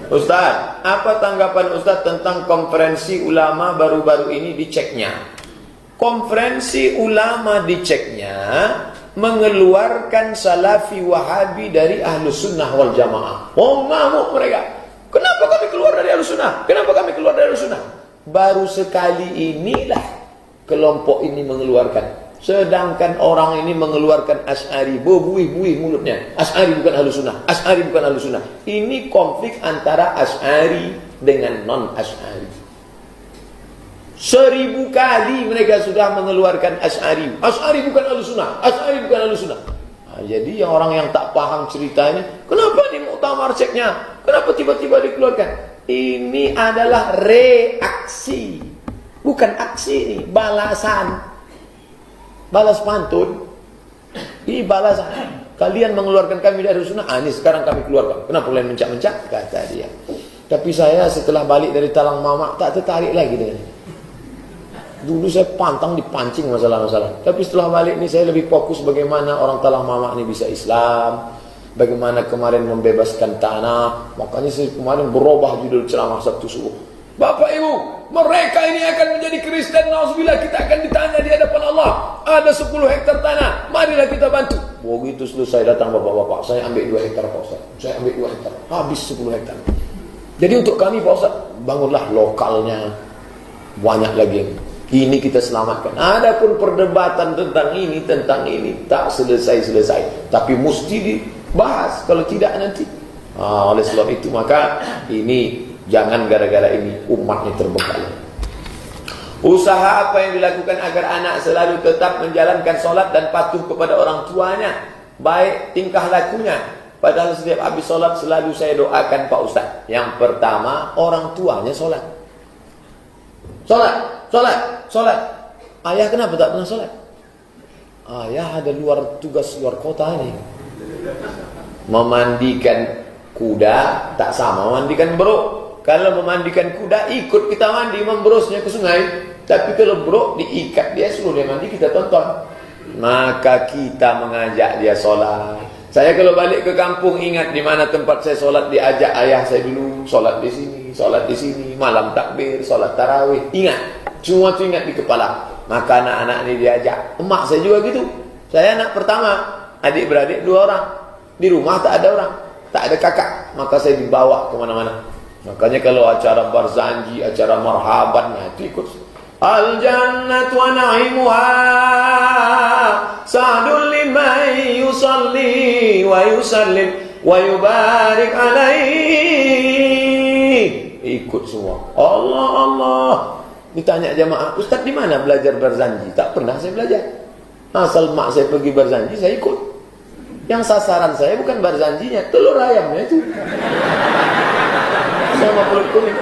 Ustaz, apa tanggapan Ustaz tentang konferensi ulama baru-baru ini diceknya? Konferensi ulama diceknya mengeluarkan Salafi Wahabi dari Ahlus Sunnah wal Jamaah. Oh, ngamuk mereka. Kenapa kami keluar dari Ahlus Sunnah? Kenapa kami keluar dari Ahlus Sunnah? Baru sekali inilah kelompok ini mengeluarkan. Sedangkan orang ini mengeluarkan Asy'ari, berbuih-buih mulutnya. Asy'ari bukan Ahlus Sunnah, Asy'ari bukan Ahlus Sunnah. Ini konflik antara Asy'ari dengan non-Asy'ari. 1000 kali mereka sudah mengeluarkan Asy'ari. Asy'ari bukan Ahlus Sunnah, Asy'ari bukan Ahlus Sunnah. Nah, jadi yang orang yang tak paham ceritanya, kenapa di muktamar ceknya? Kenapa tiba-tiba dikeluarkan? Ini adalah reaksi, bukan aksi ini, balasan. Balas pantun. Ini balasan. Kalian mengeluarkan kami dari sunnah, ini sekarang kami keluarkan. Kenapa kalian mencak-mencak? Kata dia. Tapi saya setelah balik dari Talang Mamak tak tertarik lagi dengan ini. Dulu saya pantang dipancing masalah-masalah. Tapi setelah balik ini saya lebih fokus bagaimana orang Talang Mamak ini bisa Islam. Bagaimana kemarin membebaskan tanah. Makanya saya kemarin berubah judul ceramah Sabtu subuh. Bapak Ibu, mereka ini akan menjadi Kristen. Nauzubillah, kita akan ditanya di hadapan Allah. Ada 10 hektar tanah, marilah kita bantu. Begitu selesai datang bapak-bapak, saya ambil 2 hektar Pak Ustaz. Saya ambil 2 hektar, habis 10 hektar. Jadi untuk kami Pak Ustaz, bangunlah lokalnya. Banyak lagi. Ini kita selamatkan. Adapun perdebatan tentang ini tak selesai-selesai. Tapi mesti bahas, kalau tidak nanti oleh sebab itu maka ini jangan gara-gara ini umatnya terbengkalai. Usaha apa yang dilakukan agar anak selalu tetap menjalankan solat dan patuh kepada orang tuanya, baik tingkah lakunya. Padahal setiap habis solat selalu saya doakan Pak Ustaz. Yang pertama, orang tuanya solat. Sholat. Ayah kenapa tak pernah sholat? Ayah ada tugas luar kota ini. Memandikan kuda tak sama memandikan beruk. Kalau memandikan kuda ikut kita mandi, memberusnya ke sungai. Tapi kalau beruk diikat dia, suruh dia mandi, kita tonton. Maka kita mengajak dia sholat. Saya kalau balik ke kampung ingat di mana tempat saya sholat, diajak ayah saya dulu sholat di sini, malam takbir, sholat tarawih. Ingat, semua itu ingat di kepala. Maka anak-anak ini diajak. Emak saya juga gitu. Saya anak pertama, adik-beradik 2 orang. Di rumah tak ada orang, tak ada kakak. Maka saya dibawa kemana-mana. Makanya kalau acara barzanji, acara marhaban, itu ikut. Al-jannatu wa na'imuha sa'dun liman yusalli wa yusallim wa yubarik alaihi. Ikut semua. Allah. Ditanya jamaah, Ustaz di mana belajar barzanji? Tak pernah saya belajar. Asal mak saya pergi barzanji, saya ikut. Yang sasaran saya bukan barzanjinya, telur ayamnya itu. Sama perut kuning.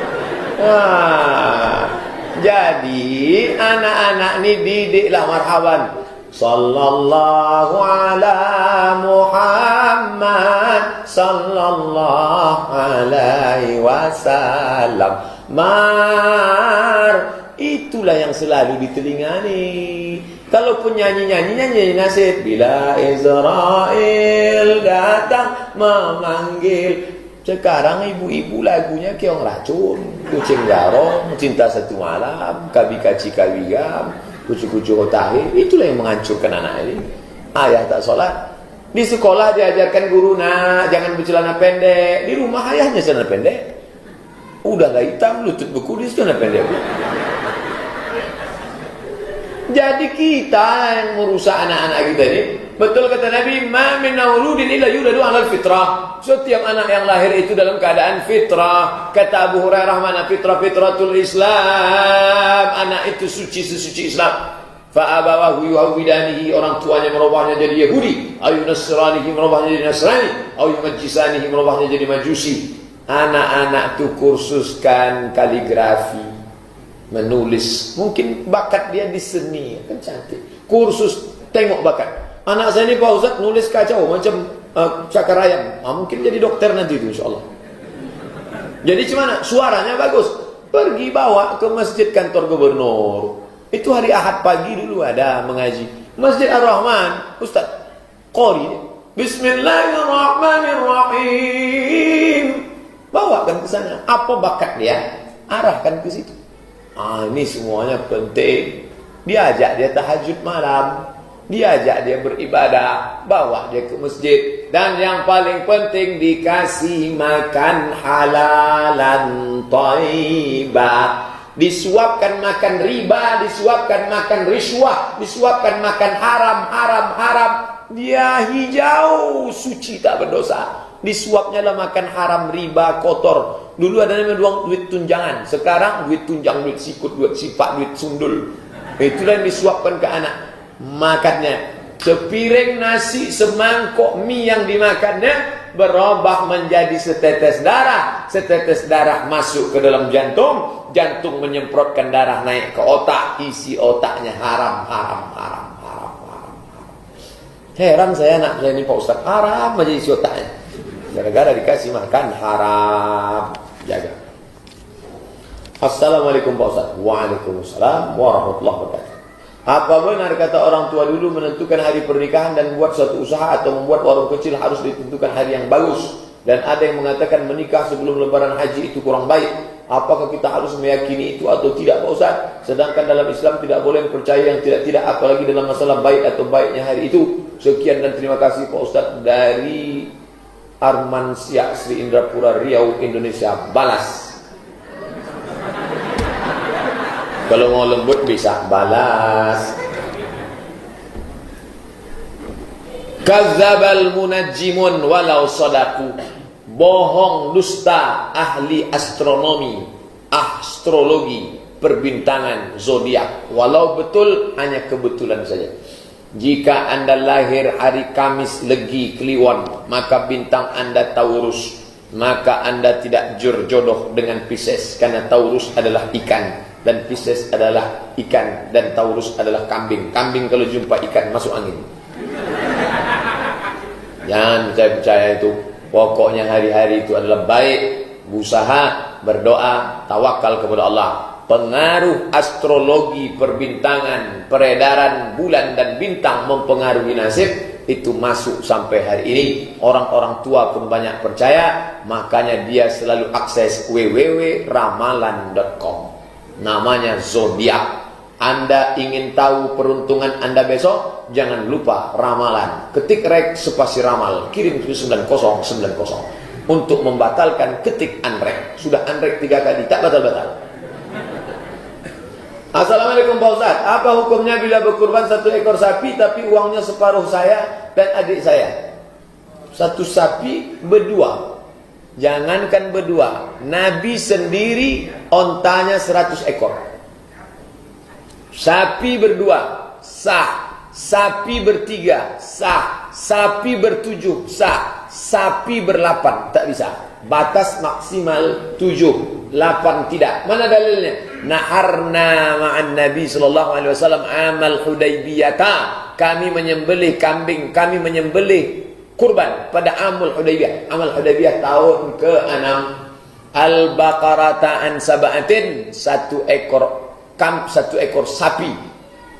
Jadi anak-anak ini didiklah marhaban. Sallallahu ala Muhammad sallallahu alaihi wasallam. Itulah yang selalu di telinga nih. Kalau pun nyanyi nasib. Bila Israel datang memanggil. Sekarang ibu-ibu lagunya keong racun, kucing garong, cinta satu malam, kabi-kaci kabigam, kucu-kucu otahe. Itulah yang menghancurkan anak ini. Ayah tak sholat. Di sekolah diajarkan guru, nak jangan bercelana pendek. Di rumah ayahnya celana pendek. Udahlah hitam, lutut bekudis, celana pendek. Jadi kita yang merusak anak-anak kita ini. Betul kata Nabi, ma min mauludin illa yuladu 'alal fitrah. Setiap anak yang lahir itu dalam keadaan fitrah. Kata Abu Hurairah, mana fitratul Islam. Anak itu sesuci Islam. Fa abawahu yuhawidanihi, orang tuanya merubahnya jadi Yahudi, ayu nasranihi, merubahnya jadi Nasrani, ayu majisanihi, merubahnya jadi Majusi. Anak-anak itu kursuskan kaligrafi, menulis. Mungkin bakat dia di seni, kan cantik. Kursus tengok bakat. Anak saya ini Pak Ustaz nulis kacau macam cakar ayam. Mungkin jadi dokter nanti itu insyaAllah. Jadi gimana? Suaranya bagus. Pergi bawa ke masjid kantor gubernur. Itu hari Ahad pagi dulu ada mengaji. Masjid Ar-Rahman. Ustaz Qori. Bismillahirrahmanirrahim. Bawakan ke sana. Apa bakat dia? Arahkan ke situ. Ini semuanya penting. Diajak dia tahajud malam. Diajak dia beribadah, bawa dia ke masjid. Dan yang paling penting dikasih makan halalan thayyibah. Disuapkan makan riba, disuapkan makan riswah, disuapkan makan haram. Dia hijau, suci tak berdosa. Disuapnya lah makan haram, riba, kotor. Dulu ada namanya duit tunjangan. Sekarang duit tunjang, duit sikut, duit sipak, duit sundul. Itulah yang disuapkan ke anak. Makannya sepiring nasi, semangkok mie yang dimakannya berubah menjadi setetes darah. Setetes darah masuk ke dalam jantung. Jantung menyemprotkan darah naik ke otak. Isi otaknya haram. Heran saya anak saya ini Pak Ustaz, haram aja isi otaknya. Gara-gara dikasih makan haram. Jaga. Assalamualaikum Pak Ustaz. Waalaikumsalam warahmatullahi wabarakatuh. Apa benar kata orang tua dulu menentukan hari pernikahan dan buat suatu usaha atau membuat warung kecil harus ditentukan hari yang bagus? Dan ada yang mengatakan menikah sebelum lebaran haji itu kurang baik. Apakah kita harus meyakini itu atau tidak Pak Ustaz? Sedangkan dalam Islam tidak boleh percaya yang tidak-tidak, apalagi dalam masalah baik atau baiknya hari itu. Sekian dan terima kasih Pak Ustaz dari Armansyah Sri Indrapura Riau Indonesia. Balas. Kalau mau lembut bisa balas. Kadzdzabal munajjimun walau shadaku. Bohong dusta ahli astronomi, astrologi, perbintangan, zodiak. Walau betul hanya kebetulan saja. Jika Anda lahir hari Kamis Legi Kliwon, maka bintang Anda Taurus. maka Anda tidak jodoh dengan Pisces, karena Taurus adalah ikan dan Pisces adalah ikan dan Taurus adalah kambing. Kambing kalau jumpa ikan masuk angin. Jangan percaya itu. Pokoknya hari-hari itu adalah baik, berusaha, berdoa, tawakal kepada Allah. Pengaruh astrologi, perbintangan, peredaran bulan dan bintang mempengaruhi nasib, itu masuk sampai hari ini. Orang-orang tua pun banyak percaya, makanya dia selalu akses www.ramalan.com. Namanya zodiak. Anda ingin tahu peruntungan Anda besok? Jangan lupa ramalan. Ketik rek spasi ramal, kirim ke 9090. Untuk membatalkan, ketik anrek. Sudah anrek 3 kali, tak batal-batal. Assalamualaikum Pak Ustaz, apa hukumnya bila berkurban 1 ekor sapi tapi uangnya separuh saya dan adik saya? 1 sapi berdua. Jangankan berdua, Nabi sendiri ontanya 100 ekor. Sapi berdua sah, sapi bertiga sah, sapi bertujuh sah, sapi berlapan tak bisa. Batas maksimal 7, 8 tidak. Mana dalilnya? Naharna ma'an Nabi sallallahu alaihi wasallam amal Hudaybiyata. Kami menyembelih kambing, kami menyembelih kurban pada Amul Hudaybiyah. Amal Hudaybiyah tahun ke-6. Al-Baqarata an sab'atin, 1 ekor sapi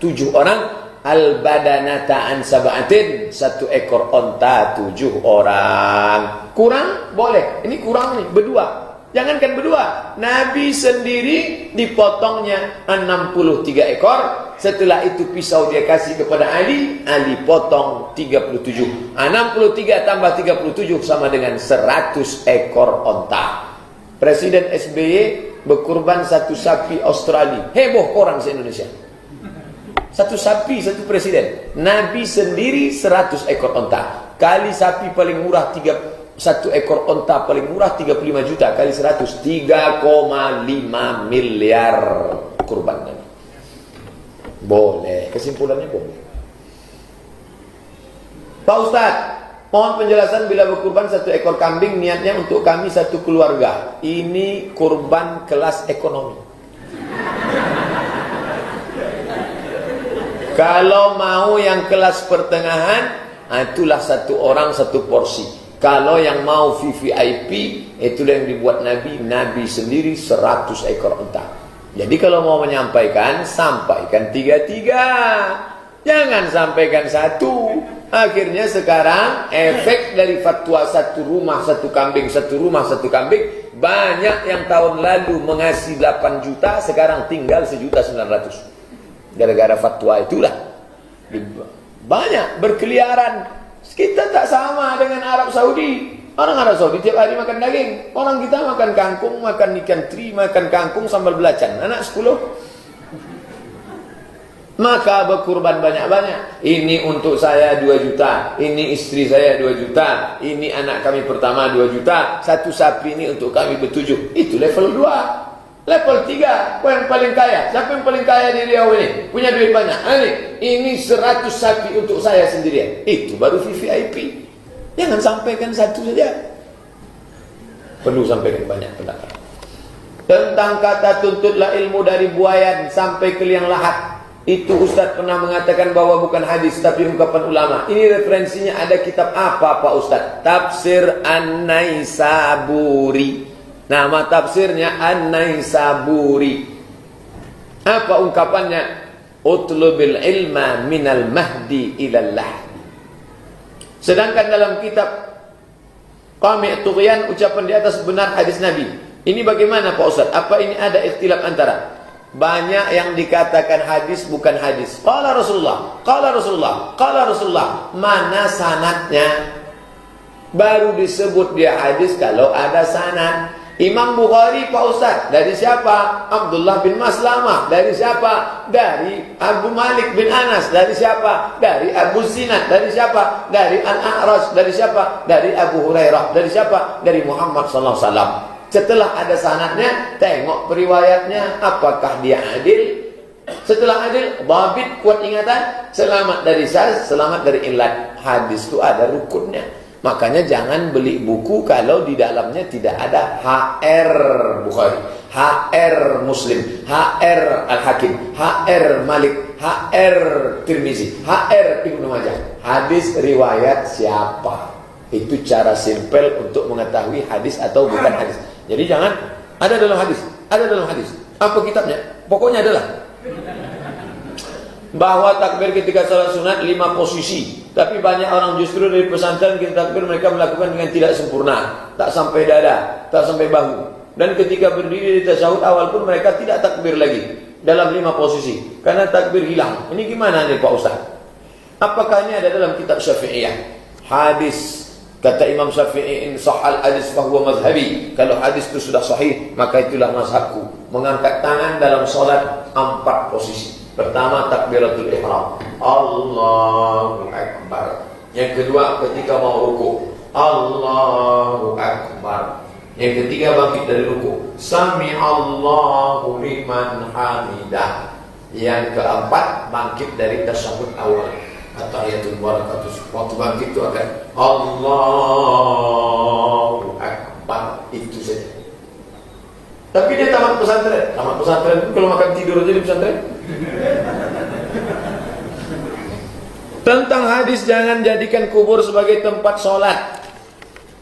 7 orang. Al-Badanata an sab'atin, 1 ekor onta 7 orang. Kurang boleh. Ini kurang nih, berdua. Jangankan berdua, Nabi sendiri dipotongnya 63 ekor. Setelah itu pisau dia kasih kepada Ali, Ali potong 37. 63 tambah 37 sama dengan 100 ekor onta. Presiden SBY berkurban 1 sapi Australia. Heboh orang se-Indonesia. 1 sapi, 1 presiden. Nabi sendiri 100 ekor onta. Kali sapi paling murah 1 ekor onta paling murah 35 juta kali 100, 3,5 miliar kurban Nabi. Boleh, kesimpulannya boleh. Pak Ustaz, mohon penjelasan bila berkurban 1 ekor kambing niatnya untuk kami 1 keluarga. Ini kurban kelas ekonomi. Kalau mau yang kelas pertengahan, itulah 1 orang 1 porsi. Kalau yang mau VVIP, itulah yang dibuat Nabi. Nabi sendiri 100 ekor unta. Jadi kalau mau menyampaikan, sampaikan 3-3. Jangan sampaikan 1. Akhirnya sekarang efek dari fatwa 1 rumah 1 kambing, 1 rumah 1 kambing. Banyak yang tahun lalu mengasih 8 juta, sekarang tinggal 1.900.000. Gara-gara fatwa itulah. Banyak berkeliaran. Kita tak sama dengan Arab Saudi. Orang Arab Saudi tiap hari makan daging. Orang kita makan kangkung, makan ikan teri, makan kangkung sambal belacan. Anak 10. Maka berkurban banyak-banyak. Ini untuk saya 2 juta. Ini istri saya 2 juta. Ini anak kami pertama 2 juta. 1 sapi ini untuk kami ber-7. Itu level 2. Level 3, yang paling kaya. Siapa yang paling kaya di Riau ini? Punya duit banyak. Ini 100 sapi untuk saya sendirian. Itu baru VVIP. Jangan sampaikan 1 saja. Perlu sampaikan banyak pendapat. Tentang kata tuntutlah ilmu dari buayan sampai ke liang lahat. Itu Ustaz pernah mengatakan bahwa bukan hadis tapi ungkapan ulama. Ini referensinya ada kitab apa Pak Ustaz? Tafsir An-Naisaburi. Nama tafsirnya An-Naisaburi. Apa ungkapannya? Utlubil ilma minal mahdi ilal lahdi. Sedangkan dalam kitab Qami' Tughyan, ucapan di atas benar hadis Nabi. Ini bagaimana Pak Ustaz? Apa ini ada ikhtilaf antara? Banyak yang dikatakan hadis bukan hadis. Qala Rasulullah, qala Rasulullah, qala Rasulullah. Mana sanadnya? Baru disebut dia hadis kalau ada sanad. Imam Bukhari Pak Ustaz, dari siapa? Abdullah bin Maslamah. Dari siapa? Dari Abu Malik bin Anas. Dari siapa? Dari Abu Zinad. Dari siapa? Dari Al-A'raj. Dari siapa? Dari Abu Hurairah. Dari siapa? Dari Muhammad sallallahu alaihi wasallam. Setelah ada sanadnya, tengok periwayatnya, apakah dia adil? Setelah adil, dhabit, kuat ingatan, selamat dari saz, selamat dari illat. Hadis itu ada rukunnya. Makanya jangan beli buku kalau di dalamnya tidak ada HR Bukhari, HR Muslim, HR Al-Hakim, HR Malik, HR Tirmizi, HR Ibnu Majah. Hadis riwayat siapa? Itu cara simpel untuk mengetahui hadis atau bukan hadis. Jadi jangan ada dalam hadis, ada dalam hadis. Apa kitabnya? Pokoknya adalah bahwa takbir ketika salat sunat 5 posisi. Tapi banyak orang justru dari pesantren kita takbir mereka melakukan dengan tidak sempurna, tak sampai dada, tak sampai bahu. Dan ketika berdiri di tasyahud awal pun mereka tidak takbir lagi dalam 5 posisi karena takbir hilang. Ini gimana nih Pak Ustaz? Apakah ini ada dalam kitab Syafi'iyah? Hadis kata Imam Syafi'i, in sahal hadis fahuwa mazhabi. Kalau hadis itu sudah sahih, maka itulah mazhabku. Mengangkat tangan dalam salat 4 posisi. Pertama takbiratul ihram, Allahu Akbar. Yang kedua ketika mau ruku, Allahu Akbar. Yang ketiga bangkit dari ruku, Sami Allahu liman hamidah. Yang keempat bangkit dari tasyahud awal, At-tahiyatul barakatuh. Waktu bangkit itu akan Allahu Akbar. Itu saja. Tapi dia tamat pesantren. Tamat pesantren itu kalau makan tidur aja di pesantren. Tentang hadis jangan jadikan kubur sebagai tempat sholat.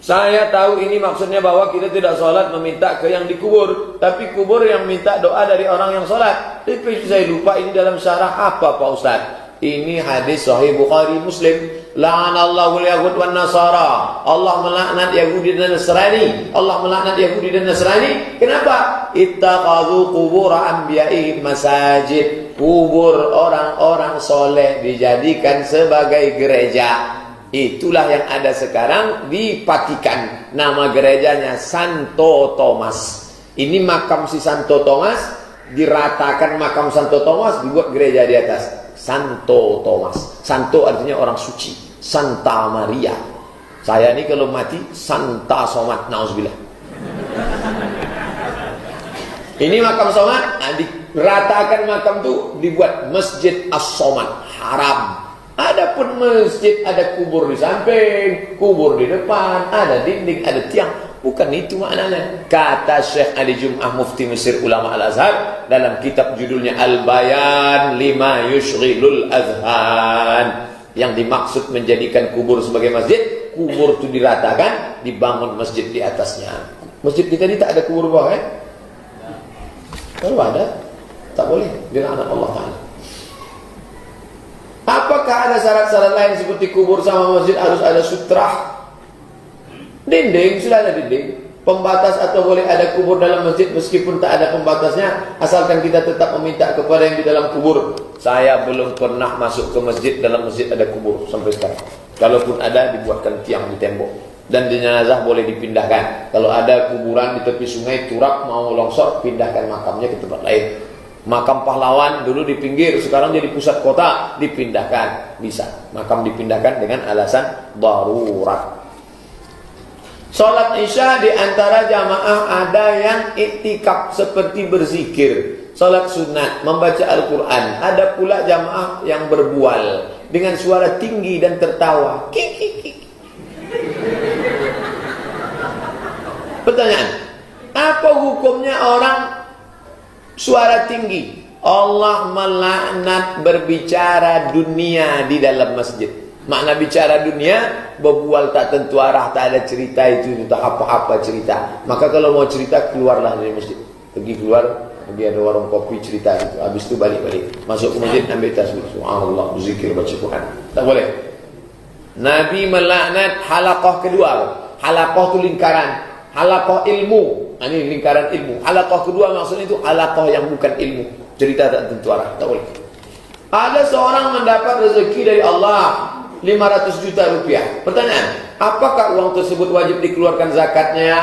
Saya tahu ini maksudnya bahwa kita tidak sholat meminta ke yang dikubur, tapi kubur yang minta doa dari orang yang sholat. Tapi saya lupa ini dalam syarah apa Pak Ustaz. Ini hadis sahih Bukhari Muslim. La'anallahu al-yahud wan nasara. Allah melaknat Yahudi dan Nasrani. Allah melaknat Yahudi dan Nasrani. Kenapa? Ittakhadhu qubur anbiya'ihim masajid. Kubur orang-orang soleh dijadikan sebagai gereja. Itulah yang ada sekarang di Vatikan. Nama gerejanya Santo Thomas. Ini makam si Santo Thomas, diratakan makam Santo Thomas, dibuat gereja di atas. Santo Thomas. Santo artinya orang suci. Santa Maria. Saya ini kalau mati Santa Somad. Nauzubillah. Ini makam Somad, diratakan makam itu dibuat Masjid As-Somad, haram. Adapun masjid ada kubur di samping, kubur di depan, ada dinding, ada tiang. Bukan itu maknanya. Kata Syekh Ali Jum'ah Mufti Mesir Ulama Al-Azhar dalam kitab judulnya Al-Bayan Lima Yushghilul Azhan. Yang dimaksud menjadikan kubur sebagai masjid, kubur itu diratakan, dibangun masjid di atasnya. Masjid kita ini tak ada kubur bawah, Kalau ada, tak boleh. Dilaknat Allah Ta'ala. Apakah ada syarat-syarat lain seperti kubur sama masjid harus ada sutra? Dinding, sudah ada dinding. Pembatas atau boleh ada kubur dalam masjid meskipun tak ada pembatasnya, asalkan kita tetap meminta kepada yang di dalam kubur. Saya belum pernah masuk ke masjid, dalam masjid ada kubur sampai sekarang. Kalaupun ada, dibuatkan tiang di tembok. Dan di jenazah boleh dipindahkan. Kalau ada kuburan di tepi sungai, turap mau longsor, pindahkan makamnya ke tempat lain. Makam pahlawan dulu di pinggir, sekarang jadi pusat kota, dipindahkan. Bisa. Makam dipindahkan dengan alasan darurat. Salat Isya di antara jamaah ada yang iktikaf seperti berzikir. Salat sunat, membaca Al-Quran. Ada pula jamaah yang berbual dengan suara tinggi dan tertawa. Pertanyaan, apa hukumnya orang suara tinggi? Allah melaknat berbicara dunia di dalam masjid. Makna bicara dunia, berbual tak tentu arah, tak ada cerita itu, tak apa-apa cerita. Maka kalau mau cerita, keluarlah dari masjid. Pergi keluar, pergi ada warung kopi, cerita itu. Habis itu balik-balik. Masuk ke masjid, ambil tasbih. Subhanallah, berzikir, baca Quran. Tak boleh. Nabi melaknat halaqah kedua. Halaqah itu lingkaran. Halaqah ilmu. Ini lingkaran ilmu. Halaqah kedua maksudnya itu halaqah yang bukan ilmu. Cerita tak tentu arah. Tak boleh. Ada seorang mendapat rezeki dari Allah 500 juta rupiah. Pertanyaan, apakah uang tersebut wajib dikeluarkan zakatnya?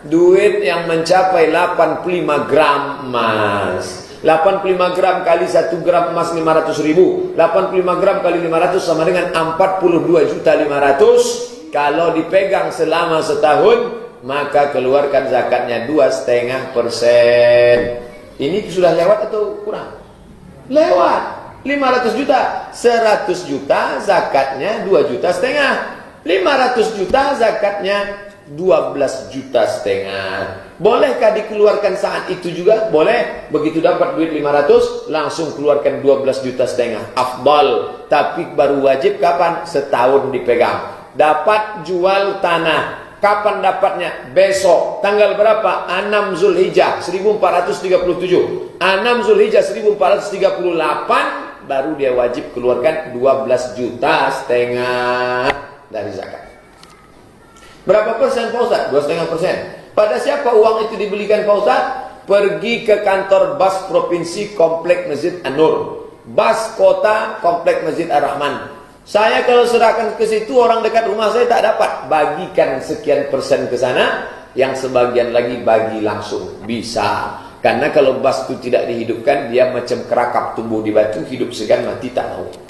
Duit yang mencapai 85 gram emas. 85 gram kali 1 gram emas 500 ribu. 85 gram kali 500 sama dengan 42.500.000. Kalau dipegang selama setahun, maka keluarkan zakatnya 2,5%. Ini sudah lewat atau kurang? Lewat. 500 juta, 100 juta zakatnya 2,5 juta. 500 juta zakatnya 12,5 juta. Bolehkah dikeluarkan saat itu juga? Boleh. Begitu dapat duit 500 langsung keluarkan 12,5 juta. Afdal. Tapi baru wajib kapan? Setahun dipegang. Dapat jual tanah. Kapan dapatnya? Besok. Tanggal berapa? 6 Zulhijjah 1437. 6 Zulhijjah 1438 baru dia wajib keluarkan 12,5 juta dari zakat. Berapa persen Pak Ustaz? 2,5%. Pada siapa uang itu dibelikan Pak Ustaz? Pergi ke kantor BAS Provinsi Komplek Masjid An-Nur, BAS Kota Komplek Masjid Ar-Rahman. Saya kalau serahkan ke situ, orang dekat rumah saya tak dapat. Bagikan sekian persen ke sana, yang sebagian lagi bagi langsung. Bisa. Karena kalau BAS itu tidak dihidupkan, dia macam kerakap tumbuh di batu, hidup segan mati tak tahu.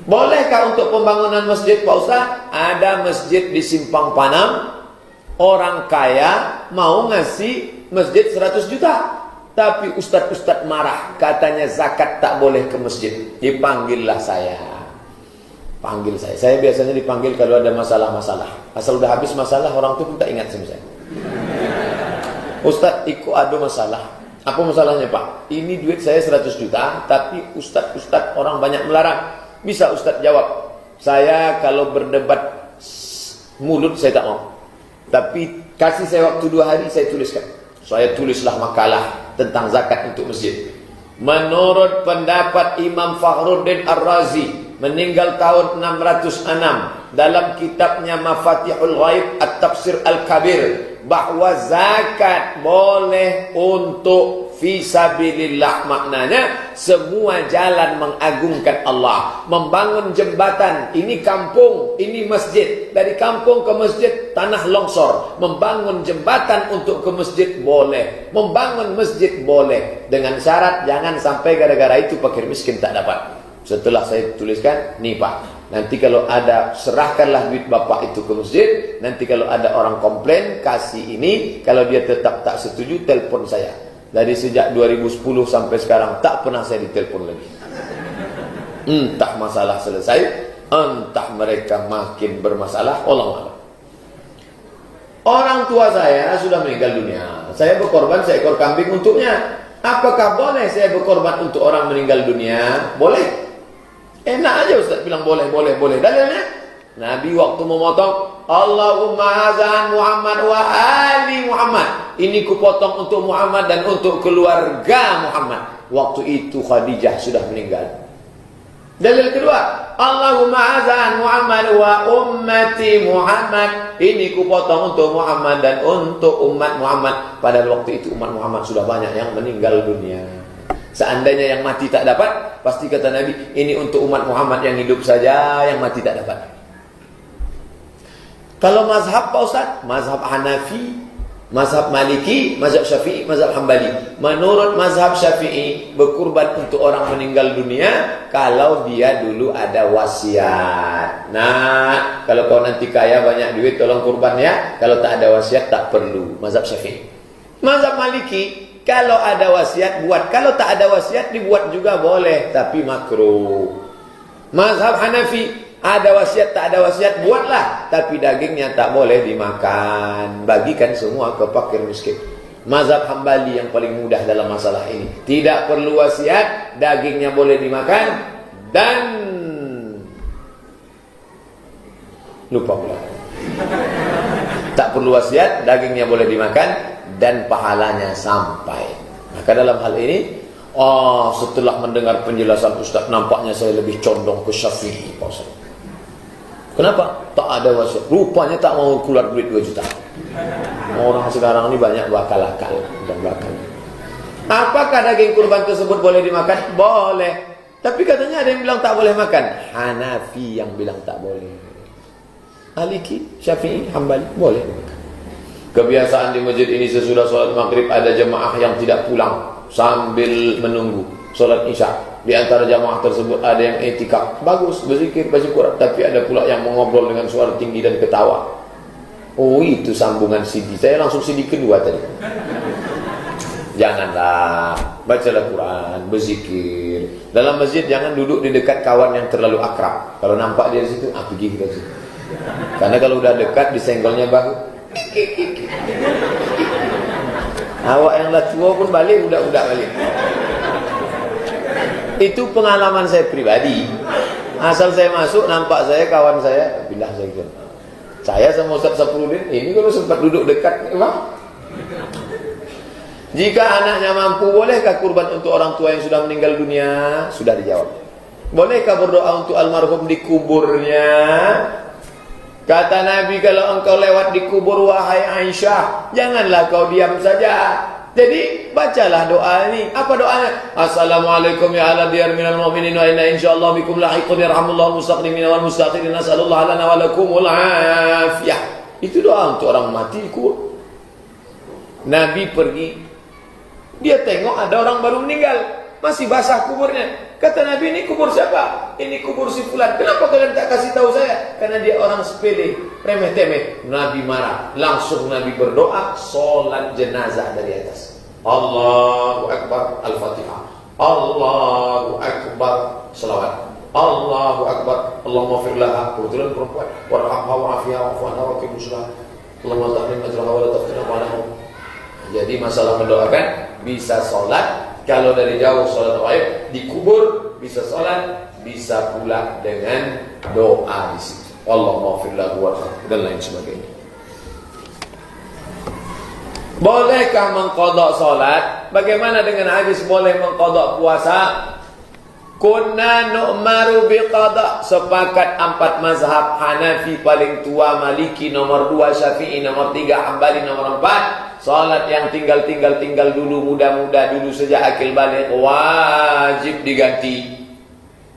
Bolehkah untuk pembangunan masjid Pak Ustaz? Ada masjid di Simpang Panam, orang kaya mau ngasih masjid 100 juta. Tapi ustaz-ustaz marah, katanya zakat tak boleh ke masjid. Dipanggillah saya. Panggil saya. Saya biasanya dipanggil kalau ada masalah-masalah. Asal udah habis masalah, orang itu pun tak ingat sama saya. Ustaz, ikut ada masalah. Apa masalahnya Pak? Ini duit saya 100 juta, tapi ustaz-ustaz orang banyak melarang. Bisa Ustaz jawab, saya kalau berdebat mulut saya tak mau. Tapi kasih saya waktu 2 hari, saya tuliskan. Saya tulislah makalah tentang zakat untuk masjid. Menurut pendapat Imam Fakhruddin Ar-Razi, meninggal tahun 606, dalam kitabnya Mafatihul Ghaib At-Tafsir Al-Kabir, bahwa zakat boleh untuk fisabilillah. Maknanya semua jalan mengagungkan Allah. Membangun jembatan, ini kampung, ini masjid. Dari kampung ke masjid tanah longsor. Membangun jembatan untuk ke masjid boleh. Membangun masjid boleh. Dengan syarat jangan sampai gara-gara itu fakir miskin tak dapat. Setelah saya tuliskan, nih Pak, nanti kalau ada, serahkanlah duit bapak itu ke masjid. Nanti kalau ada orang komplain, kasih ini. Kalau dia tetap tak setuju, telepon saya. Dari sejak 2010 sampai sekarang tak pernah saya ditelepon lagi. Entah masalah selesai, entah mereka makin bermasalah. Allah. Orang tua saya sudah meninggal dunia. Saya berkorban seekor kambing untuknya. Apakah boleh saya berkorban untuk orang meninggal dunia? Boleh. Enak aja Ustaz bilang boleh. Dalilnya? Nabi waktu memotong, Allahumma azan Muhammad wa ali Muhammad. Ini kupotong untuk Muhammad dan untuk keluarga Muhammad. Waktu itu Khadijah sudah meninggal. Dalil kedua, Allahumma azan Muhammad wa ummati Muhammad. Ini kupotong untuk Muhammad dan untuk umat Muhammad. Padahal waktu itu umat Muhammad sudah banyak yang meninggal dunia. Seandainya yang mati tak dapat, pasti kata Nabi, ini untuk umat Muhammad yang hidup saja, yang mati tak dapat. Kalau mazhab Pak Ustaz, mazhab Hanafi, mazhab Maliki, mazhab Syafi'i, mazhab Hambali. Menurut mazhab Syafi'i, berkurban untuk orang meninggal dunia kalau dia dulu ada wasiat. Nah, kalau kau nanti kaya banyak duit, tolong kurban ya. Kalau tak ada wasiat, tak perlu. Mazhab Syafi'i. Mazhab Maliki, kalau ada wasiat, buat. Kalau tak ada wasiat, dibuat juga boleh, tapi makruh. Mazhab Hanafi, ada wasiat, tak ada wasiat, buatlah. Tapi dagingnya tak boleh dimakan. Bagikan semua ke fakir miskin. Mazhab Hambali yang paling mudah dalam masalah ini. Tidak perlu wasiat, dagingnya boleh dimakan. Dan lupa pula. Tak perlu wasiat, dagingnya boleh dimakan. Dan pahalanya sampai. Maka dalam hal ini, setelah mendengar penjelasan Ustaz, nampaknya saya lebih condong ke Syafi'i, Pak Ustaz. Kenapa? Tak ada wasiat. Rupanya tak mau keluar duit 2 juta. Orang sekarang ini banyak bakal-akal dan belakang. Apakah daging kurban tersebut boleh dimakan? Boleh. Tapi katanya ada yang bilang tak boleh makan. Hanafi yang bilang tak boleh. Maliki, Syafi'i, Hambali boleh makan. Kebiasaan di masjid ini sesudah sholat maghrib ada jemaah yang tidak pulang sambil menunggu sholat isya. Di antara jamaah tersebut ada yang etikaf. Bagus, berzikir, baca Quran. Tapi ada pula yang mengobrol dengan suara tinggi dan ketawa. Oh, itu sambungan CD. Saya langsung CD kedua tadi. Janganlah. Bacalah Quran, berzikir. Dalam masjid jangan duduk di dekat kawan yang terlalu akrab. Kalau nampak dia di situ, pergi kita situ. Karena kalau udah dekat disenggolnya bahu. Awak yang lah tua pun balik, budak-budak balik. Itu pengalaman saya pribadi. Asal saya masuk, nampak saya, kawan saya, pindah saya ke. Saya sama Ustaz Saprudin, ini kalau sempat duduk dekat, memang. Jika anaknya mampu, bolehkah kurban untuk orang tua yang sudah meninggal dunia? Sudah dijawab. Bolehkah berdoa untuk almarhum di kuburnya? Kata Nabi, kalau engkau lewat di kubur wahai Aisyah, janganlah kau diam saja. Jadi bacalah doa ini. Apa doanya? Assalamualaikum ya ala diyar minal mu'minin wa inna insyaallah bikum lahiqun yarhamullahu mustaqdimin wal mustaqirin nasallallahu lana wa lakumul afiyah. Itu doa untuk orang mati di kubur. Nabi pergi, dia tengok ada orang baru meninggal, masih basah kuburnya. Kata Nabi, ini kubur siapa? Ini kubur si fulan. Kenapa kalian tak kasih tahu saya? Karena dia orang sepele, remeh-temeh. Nabi marah. Langsung Nabi berdoa, solat jenazah dari atas. Allahu Akbar, Al-Fatihah. Allahu Akbar, salawat. Allahu Akbar, Allahumma firlaha. Kebetulan perempuan. Warhamha wa'afiyah wa'afu'anha wa'akimuslah. Allahumma ta'lim ajraha wa la taftina ma'anahu. Jadi masalah mendoakan, bisa solat. Kalau dari jauh solat gaib, dikubur bisa solat, bisa pula dengan doa di situ. Allahumma firlahu warhamhu dan lain sebagainya. Bolehkah mengqadha solat? Bagaimana dengan hadis boleh mengqadha puasa? Kunna nu'maru biqadha. Sepakat 4 mazhab. Hanafi paling tua, Maliki nomor 2, Syafi'i nomor 3, Hambali nomor 4. Salat yang tinggal dulu, muda-muda dulu sejak akil balik, wajib diganti.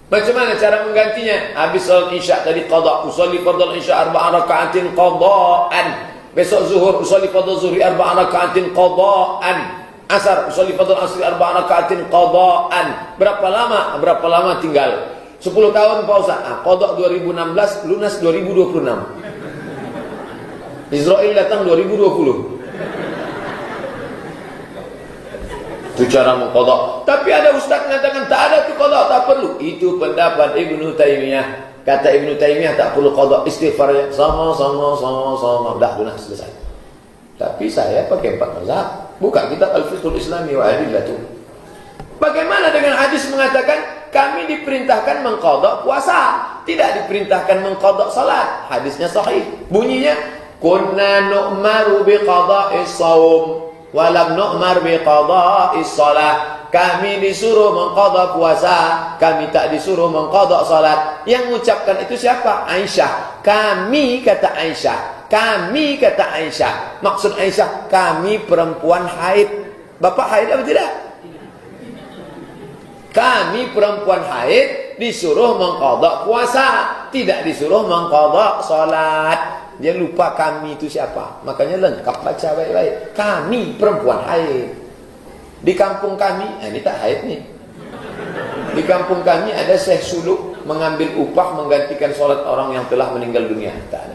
Macam mana cara menggantinya? Habis salat isya tadi qadha, usolli fardhu isya 4 rakaatin qadhaan. Besok zuhur usolli fardhu zuhri 4 rakaatin qadhaan. Asar usolli fardhu asri 4 rakaatin qadhaan. Berapa lama tinggal? 10 tahun Pak Ustaz. Qadha 2016, lunas 2026. Israel datang 2020. Itu cara mengqadha. Tapi ada ustaz mengatakan tak ada tu qadha, tak perlu. Itu pendapat Ibnu Taimiyah. Kata Ibnu Taimiyah tak perlu qadha, istighfar ya. Sama. Dah lunas selesai. Tapi saya pakai 4 mazhab. Buka kitab Al-Fiqhul Islami wa Adillatuh. Bagaimana dengan hadis mengatakan kami diperintahkan mengqadha puasa, tidak diperintahkan mengqadha salat. Hadisnya sahih. Bunyinya kunna nu'maru biqadha'is shaum walam nu'mar biqadha'is shalah. Kami disuruh mengqadha puasa, kami tak disuruh mengqadha salat. Yang mengucapkan itu siapa? Aisyah. Kami kata Aisyah. Kami kata Aisyah. Maksud Aisyah, kami perempuan haid. Bapak haid apa tidak? Kami perempuan haid disuruh mengqadha puasa, tidak disuruh mengqadha salat. Dia lupa kami itu siapa. Makanya lengkap baca baik-baik. Kami perempuan haid. Di kampung kami, ini tak haid nih. Di kampung kami ada Syekh Suluk mengambil upah menggantikan sholat orang yang telah meninggal dunia. Tak ada.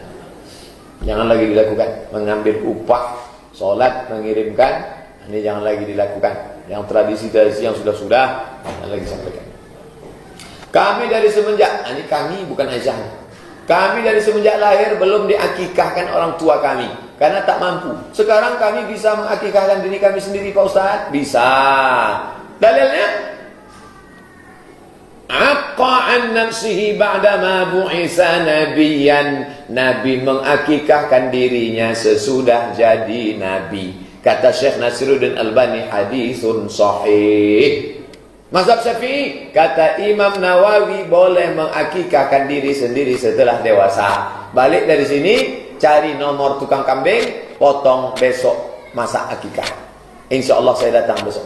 Jangan lagi dilakukan. Mengambil upah sholat, mengirimkan. Ini jangan lagi dilakukan. Yang tradisi-tradisi yang sudah-sudah, jangan lagi sampaikan. Kami dari semenjak, ini kami bukan Aisyah. Kami dari semenjak lahir belum diakikahkan orang tua kami karena tak mampu. Sekarang kami bisa mengakikahkan diri kami sendiri Pak Ustaz? Bisa. Dalilnya aqqa an nafsihi ba'dama bu'isa nabiyyan. Nabi mengakikahkan dirinya sesudah jadi nabi. Kata Syekh Nasiruddin Albani, hadisun sahih. Mazhab Syafi'i, kata Imam Nawawi, boleh mengakikahkan diri sendiri setelah dewasa. Balik dari sini, cari nomor tukang kambing, potong besok masa akikah. Insya Allah saya datang besok.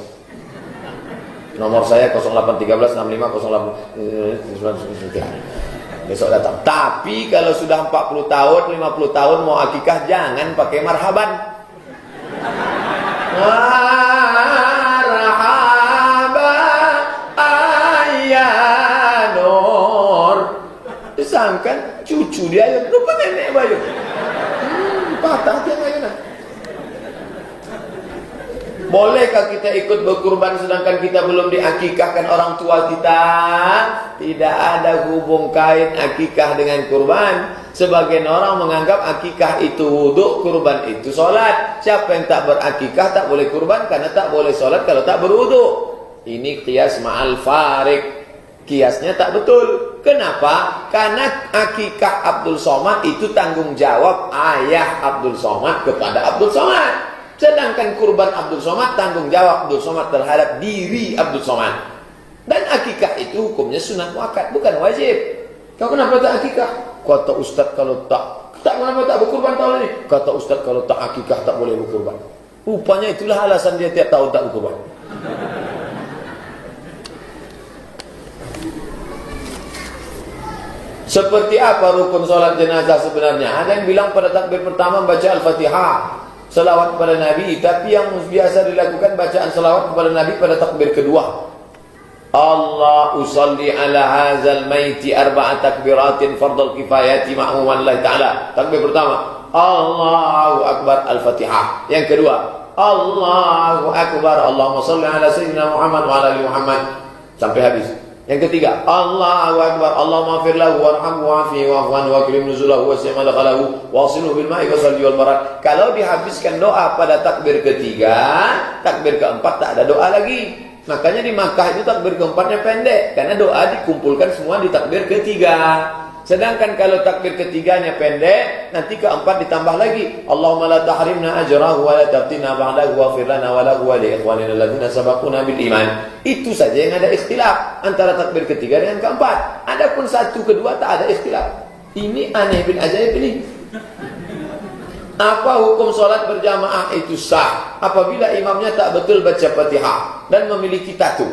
Nomor saya 0813 65 08. Besok datang. Tapi kalau sudah 40 tahun, 50 tahun mau akikah, jangan pakai marhaban. Disangkan cucu dia lupa nenek bayu. Patah dia ayana. Bolehkah kita ikut berkurban sedangkan kita belum diakikahkan orang tua kita? Tidak ada hubung kait akikah dengan kurban. Sebagian orang menganggap akikah itu wudhu, kurban itu solat. Siapa yang tak berakikah tak boleh kurban karena tak boleh solat kalau tak berwudhu. Ini qiyas ma'al farik. Kiasnya tak betul. Kenapa? Karena akikah Abdul Somad itu tanggung jawab ayah Abdul Somad kepada Abdul Somad. Sedangkan kurban Abdul Somad tanggung jawab Abdul Somad terhadap diri Abdul Somad. Dan akikah itu hukumnya sunat muakkad, bukan wajib. Kau kenapa tak akikah? Kata Ustaz kalau tak kenapa tak berkurban tahun ini? Kata Ustaz kalau tak akikah tak boleh berkurban. Rupanya itulah alasan dia tiap tahun tak berkurban. Seperti apa rukun solat jenazah sebenarnya? Ada yang bilang pada takbir pertama baca Al-Fatihah, selawat kepada Nabi, tapi yang biasa dilakukan bacaan selawat kepada Nabi pada takbir kedua. Allah usalli ala hazal maiti arba'a takbiratin fardal kifayati ma'muman Allah ta'ala. Takbir pertama, Allahu Akbar, Al-Fatihah. Yang kedua, Allahu Akbar, Allahumma salli ala sayyidina Muhammad wa ala ali Muhammad. Sampai habis. Yang ketiga, Allahu Akbar, Allahumma fir lahu warhamhu wa'afihi wa'fu anhu wa akrim nuzulahu wa sima dakhalahu wa asiluhu bil ma'i wa salli wal barak. Kalau dihabiskan doa pada takbir ketiga, takbir keempat tak ada doa lagi. Makanya di Makkah itu takbir keempatnya pendek karena doa dikumpulkan semua di takbir ketiga. Sedangkan kalau takbir ketiganya pendek, nanti keempat ditambah lagi. Allahumma la tahrimna ajrahu wa la taftina ba'dahu wa firlana wa lahu wa li ikhwanina alladhina sabaquna bil iman. Itu saja yang ada ikhtilaf antara takbir ketiga dengan keempat. Adapun satu kedua tak ada ikhtilaf. Ini aneh bin ajaib ini. Apa hukum solat berjamaah itu sah apabila imamnya tak betul baca Fatihah dan memiliki tatu?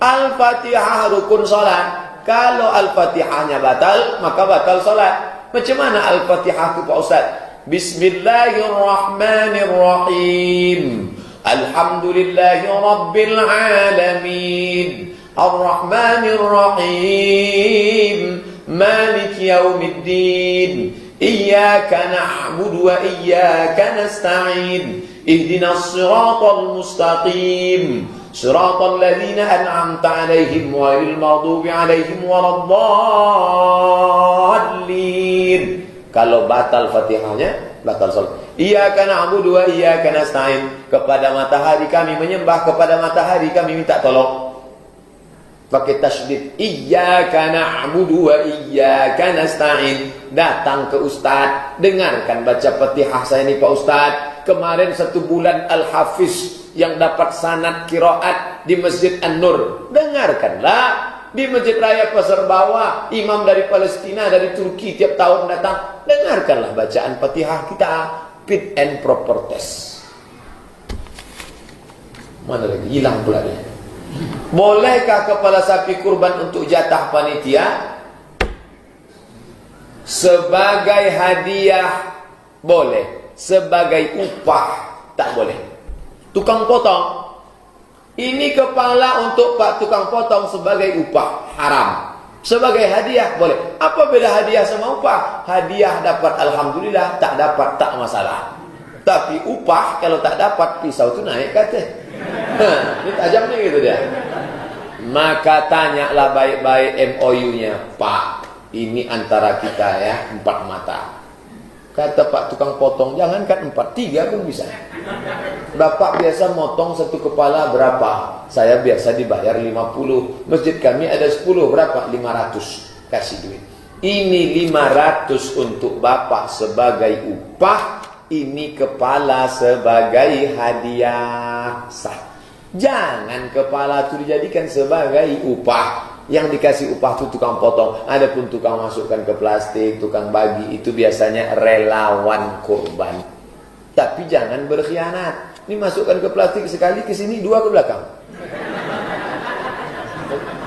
Al-Fatihah rukun solat. Kalau Al-Fatihahnya batal, maka batal salat. Macam mana Al-Fatihah itu Pak Ustaz? Bismillahirrahmanirrahim. Alhamdulillahi Rabbil Alamin. Ar-Rahmanirrahim. Malik Yawmiddin. Iyyaka na'budu wa iyyaka nasta'in. Ihdinas siratal mustaqim. Siratal ladzina an'amta 'alaihim ghairil maghdubi 'alaihim waladdallin. Kalau batal Fatihahnya, batal salat. Iyyaka na'budu wa iyyaka nasta'in. Kepada matahari kami menyembah, kepada matahari kami minta tolong. Pakai tasydid. Iyyaka na'budu wa iyyaka nasta'in. Datang ke ustaz, dengarkan baca Fatihah saya ni Pak Ustaz. Kemarin 1 bulan Al-Hafiz yang dapat sanad qiraat di Masjid An-Nur. Dengarkanlah di Masjid Raya Pasar Bawah, imam dari Palestina, dari Turki tiap tahun datang. Dengarkanlah bacaan Fatihah kita, fit and proper test. Mana lagi? Hilang pula dia. Bolehkah kepala sapi kurban untuk jatah panitia? Sebagai hadiah boleh. Sebagai upah tak boleh. Tukang potong, ini kepala untuk Pak tukang potong sebagai upah, haram. Sebagai hadiah boleh. Apa beda hadiah sama upah? Hadiah dapat alhamdulillah, tak dapat tak masalah. Tapi upah kalau tak dapat, pisau itu naik kata. Ini tajamnya gitu dia. Maka tanyalah baik-baik MOU-nya, Pak. Ini antara kita ya, 4 mata. Kata Pak tukang potong, jangankan 4, 3 pun bisa. Bapak biasa motong 1 kepala berapa? Saya biasa dibayar 50. Masjid kami ada 10, berapa? 500. Kasih duit. Ini 500 untuk Bapak sebagai upah. Ini kepala sebagai hadiah sah. Jangan kepala itu dijadikan sebagai upah. Yang dikasih upah itu tukang potong. Adapun tukang masukkan ke plastik, tukang bagi, itu biasanya relawan kurban. Tapi jangan berkhianat. Ini masukkan ke plastik sekali, ke sini 2 ke belakang.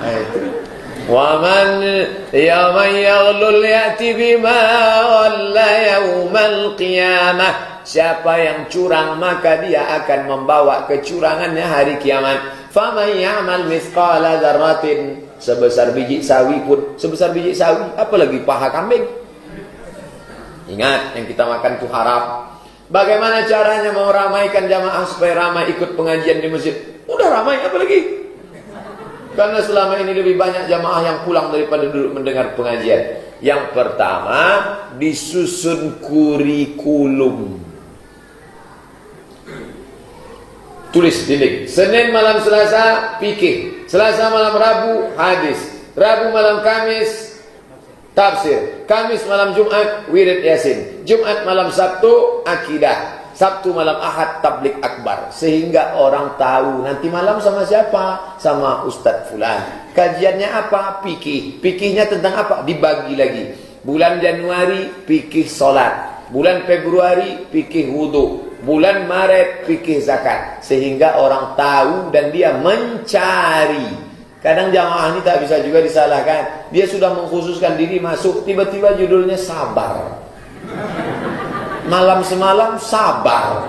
Nah, itu. Wa man yawman yaghlul ya'ti bima ghalla yawmal qiyamah. Siapa yang curang maka dia akan membawa kecurangannya hari kiamat. Faman ya'mal mithqala dzarratin, sebesar biji sawi pun, sebesar biji sawi, apalagi paha kambing. Ingat, yang kita makan itu haram. Bagaimana caranya mau ramaikan jamaah supaya ramai ikut pengajian di masjid? Udah ramai, apa lagi? Karena selama ini lebih banyak jamaah yang pulang daripada duduk mendengar pengajian. Yang pertama, disusun kurikulum. Tulis di link. Senin malam Selasa fikih, Selasa malam Rabu hadis, Rabu malam Kamis tafsir, Kamis malam Jumat wirid Yasin, Jumat malam Sabtu akidah, Sabtu malam Ahad tablik akbar. Sehingga orang tahu nanti malam sama siapa? Sama Ustadz Fulan. Kajiannya apa? Fikih. Fikihnya tentang apa? Dibagi lagi. Bulan Januari fikih solat, bulan Februari fikih wudu, bulan Maret fikih zakat. Sehingga orang tahu dan dia mencari. Kadang jamaah ini tak bisa juga disalahkan. Dia sudah mengkhususkan diri masuk, tiba-tiba judulnya sabar. Malam semalam sabar.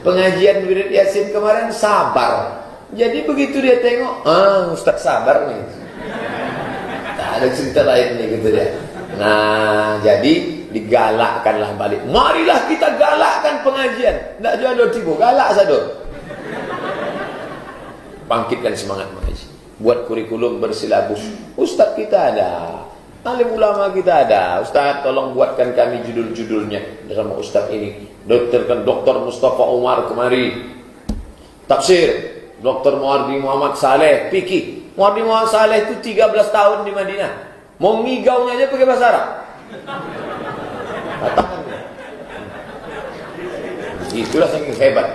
Pengajian wirid Yasin kemarin sabar. Jadi begitu dia tengok, Ustaz sabar nih. Tak ada cerita lain nih gitu dia. Nah, jadi digalakkanlah balik. Marilah kita galakkan pengajian. Tak jodoh tiba, galak saja. Bangkitkan semangat mengaji. Buat kurikulum bersilabus. Ustaz kita ada, alim ulama kita ada. Ustaz tolong buatkan kami judul-judulnya sama Ustaz ini. Dokter Mustafa Umar kemari tafsir, Dr. Muardi Muhammad Saleh fikih. Muardi Muhammad Saleh itu 13 tahun di Madinah. Mau ngigaunya aja pakai bahasa Arab. Katakan. Itulah saking hebat.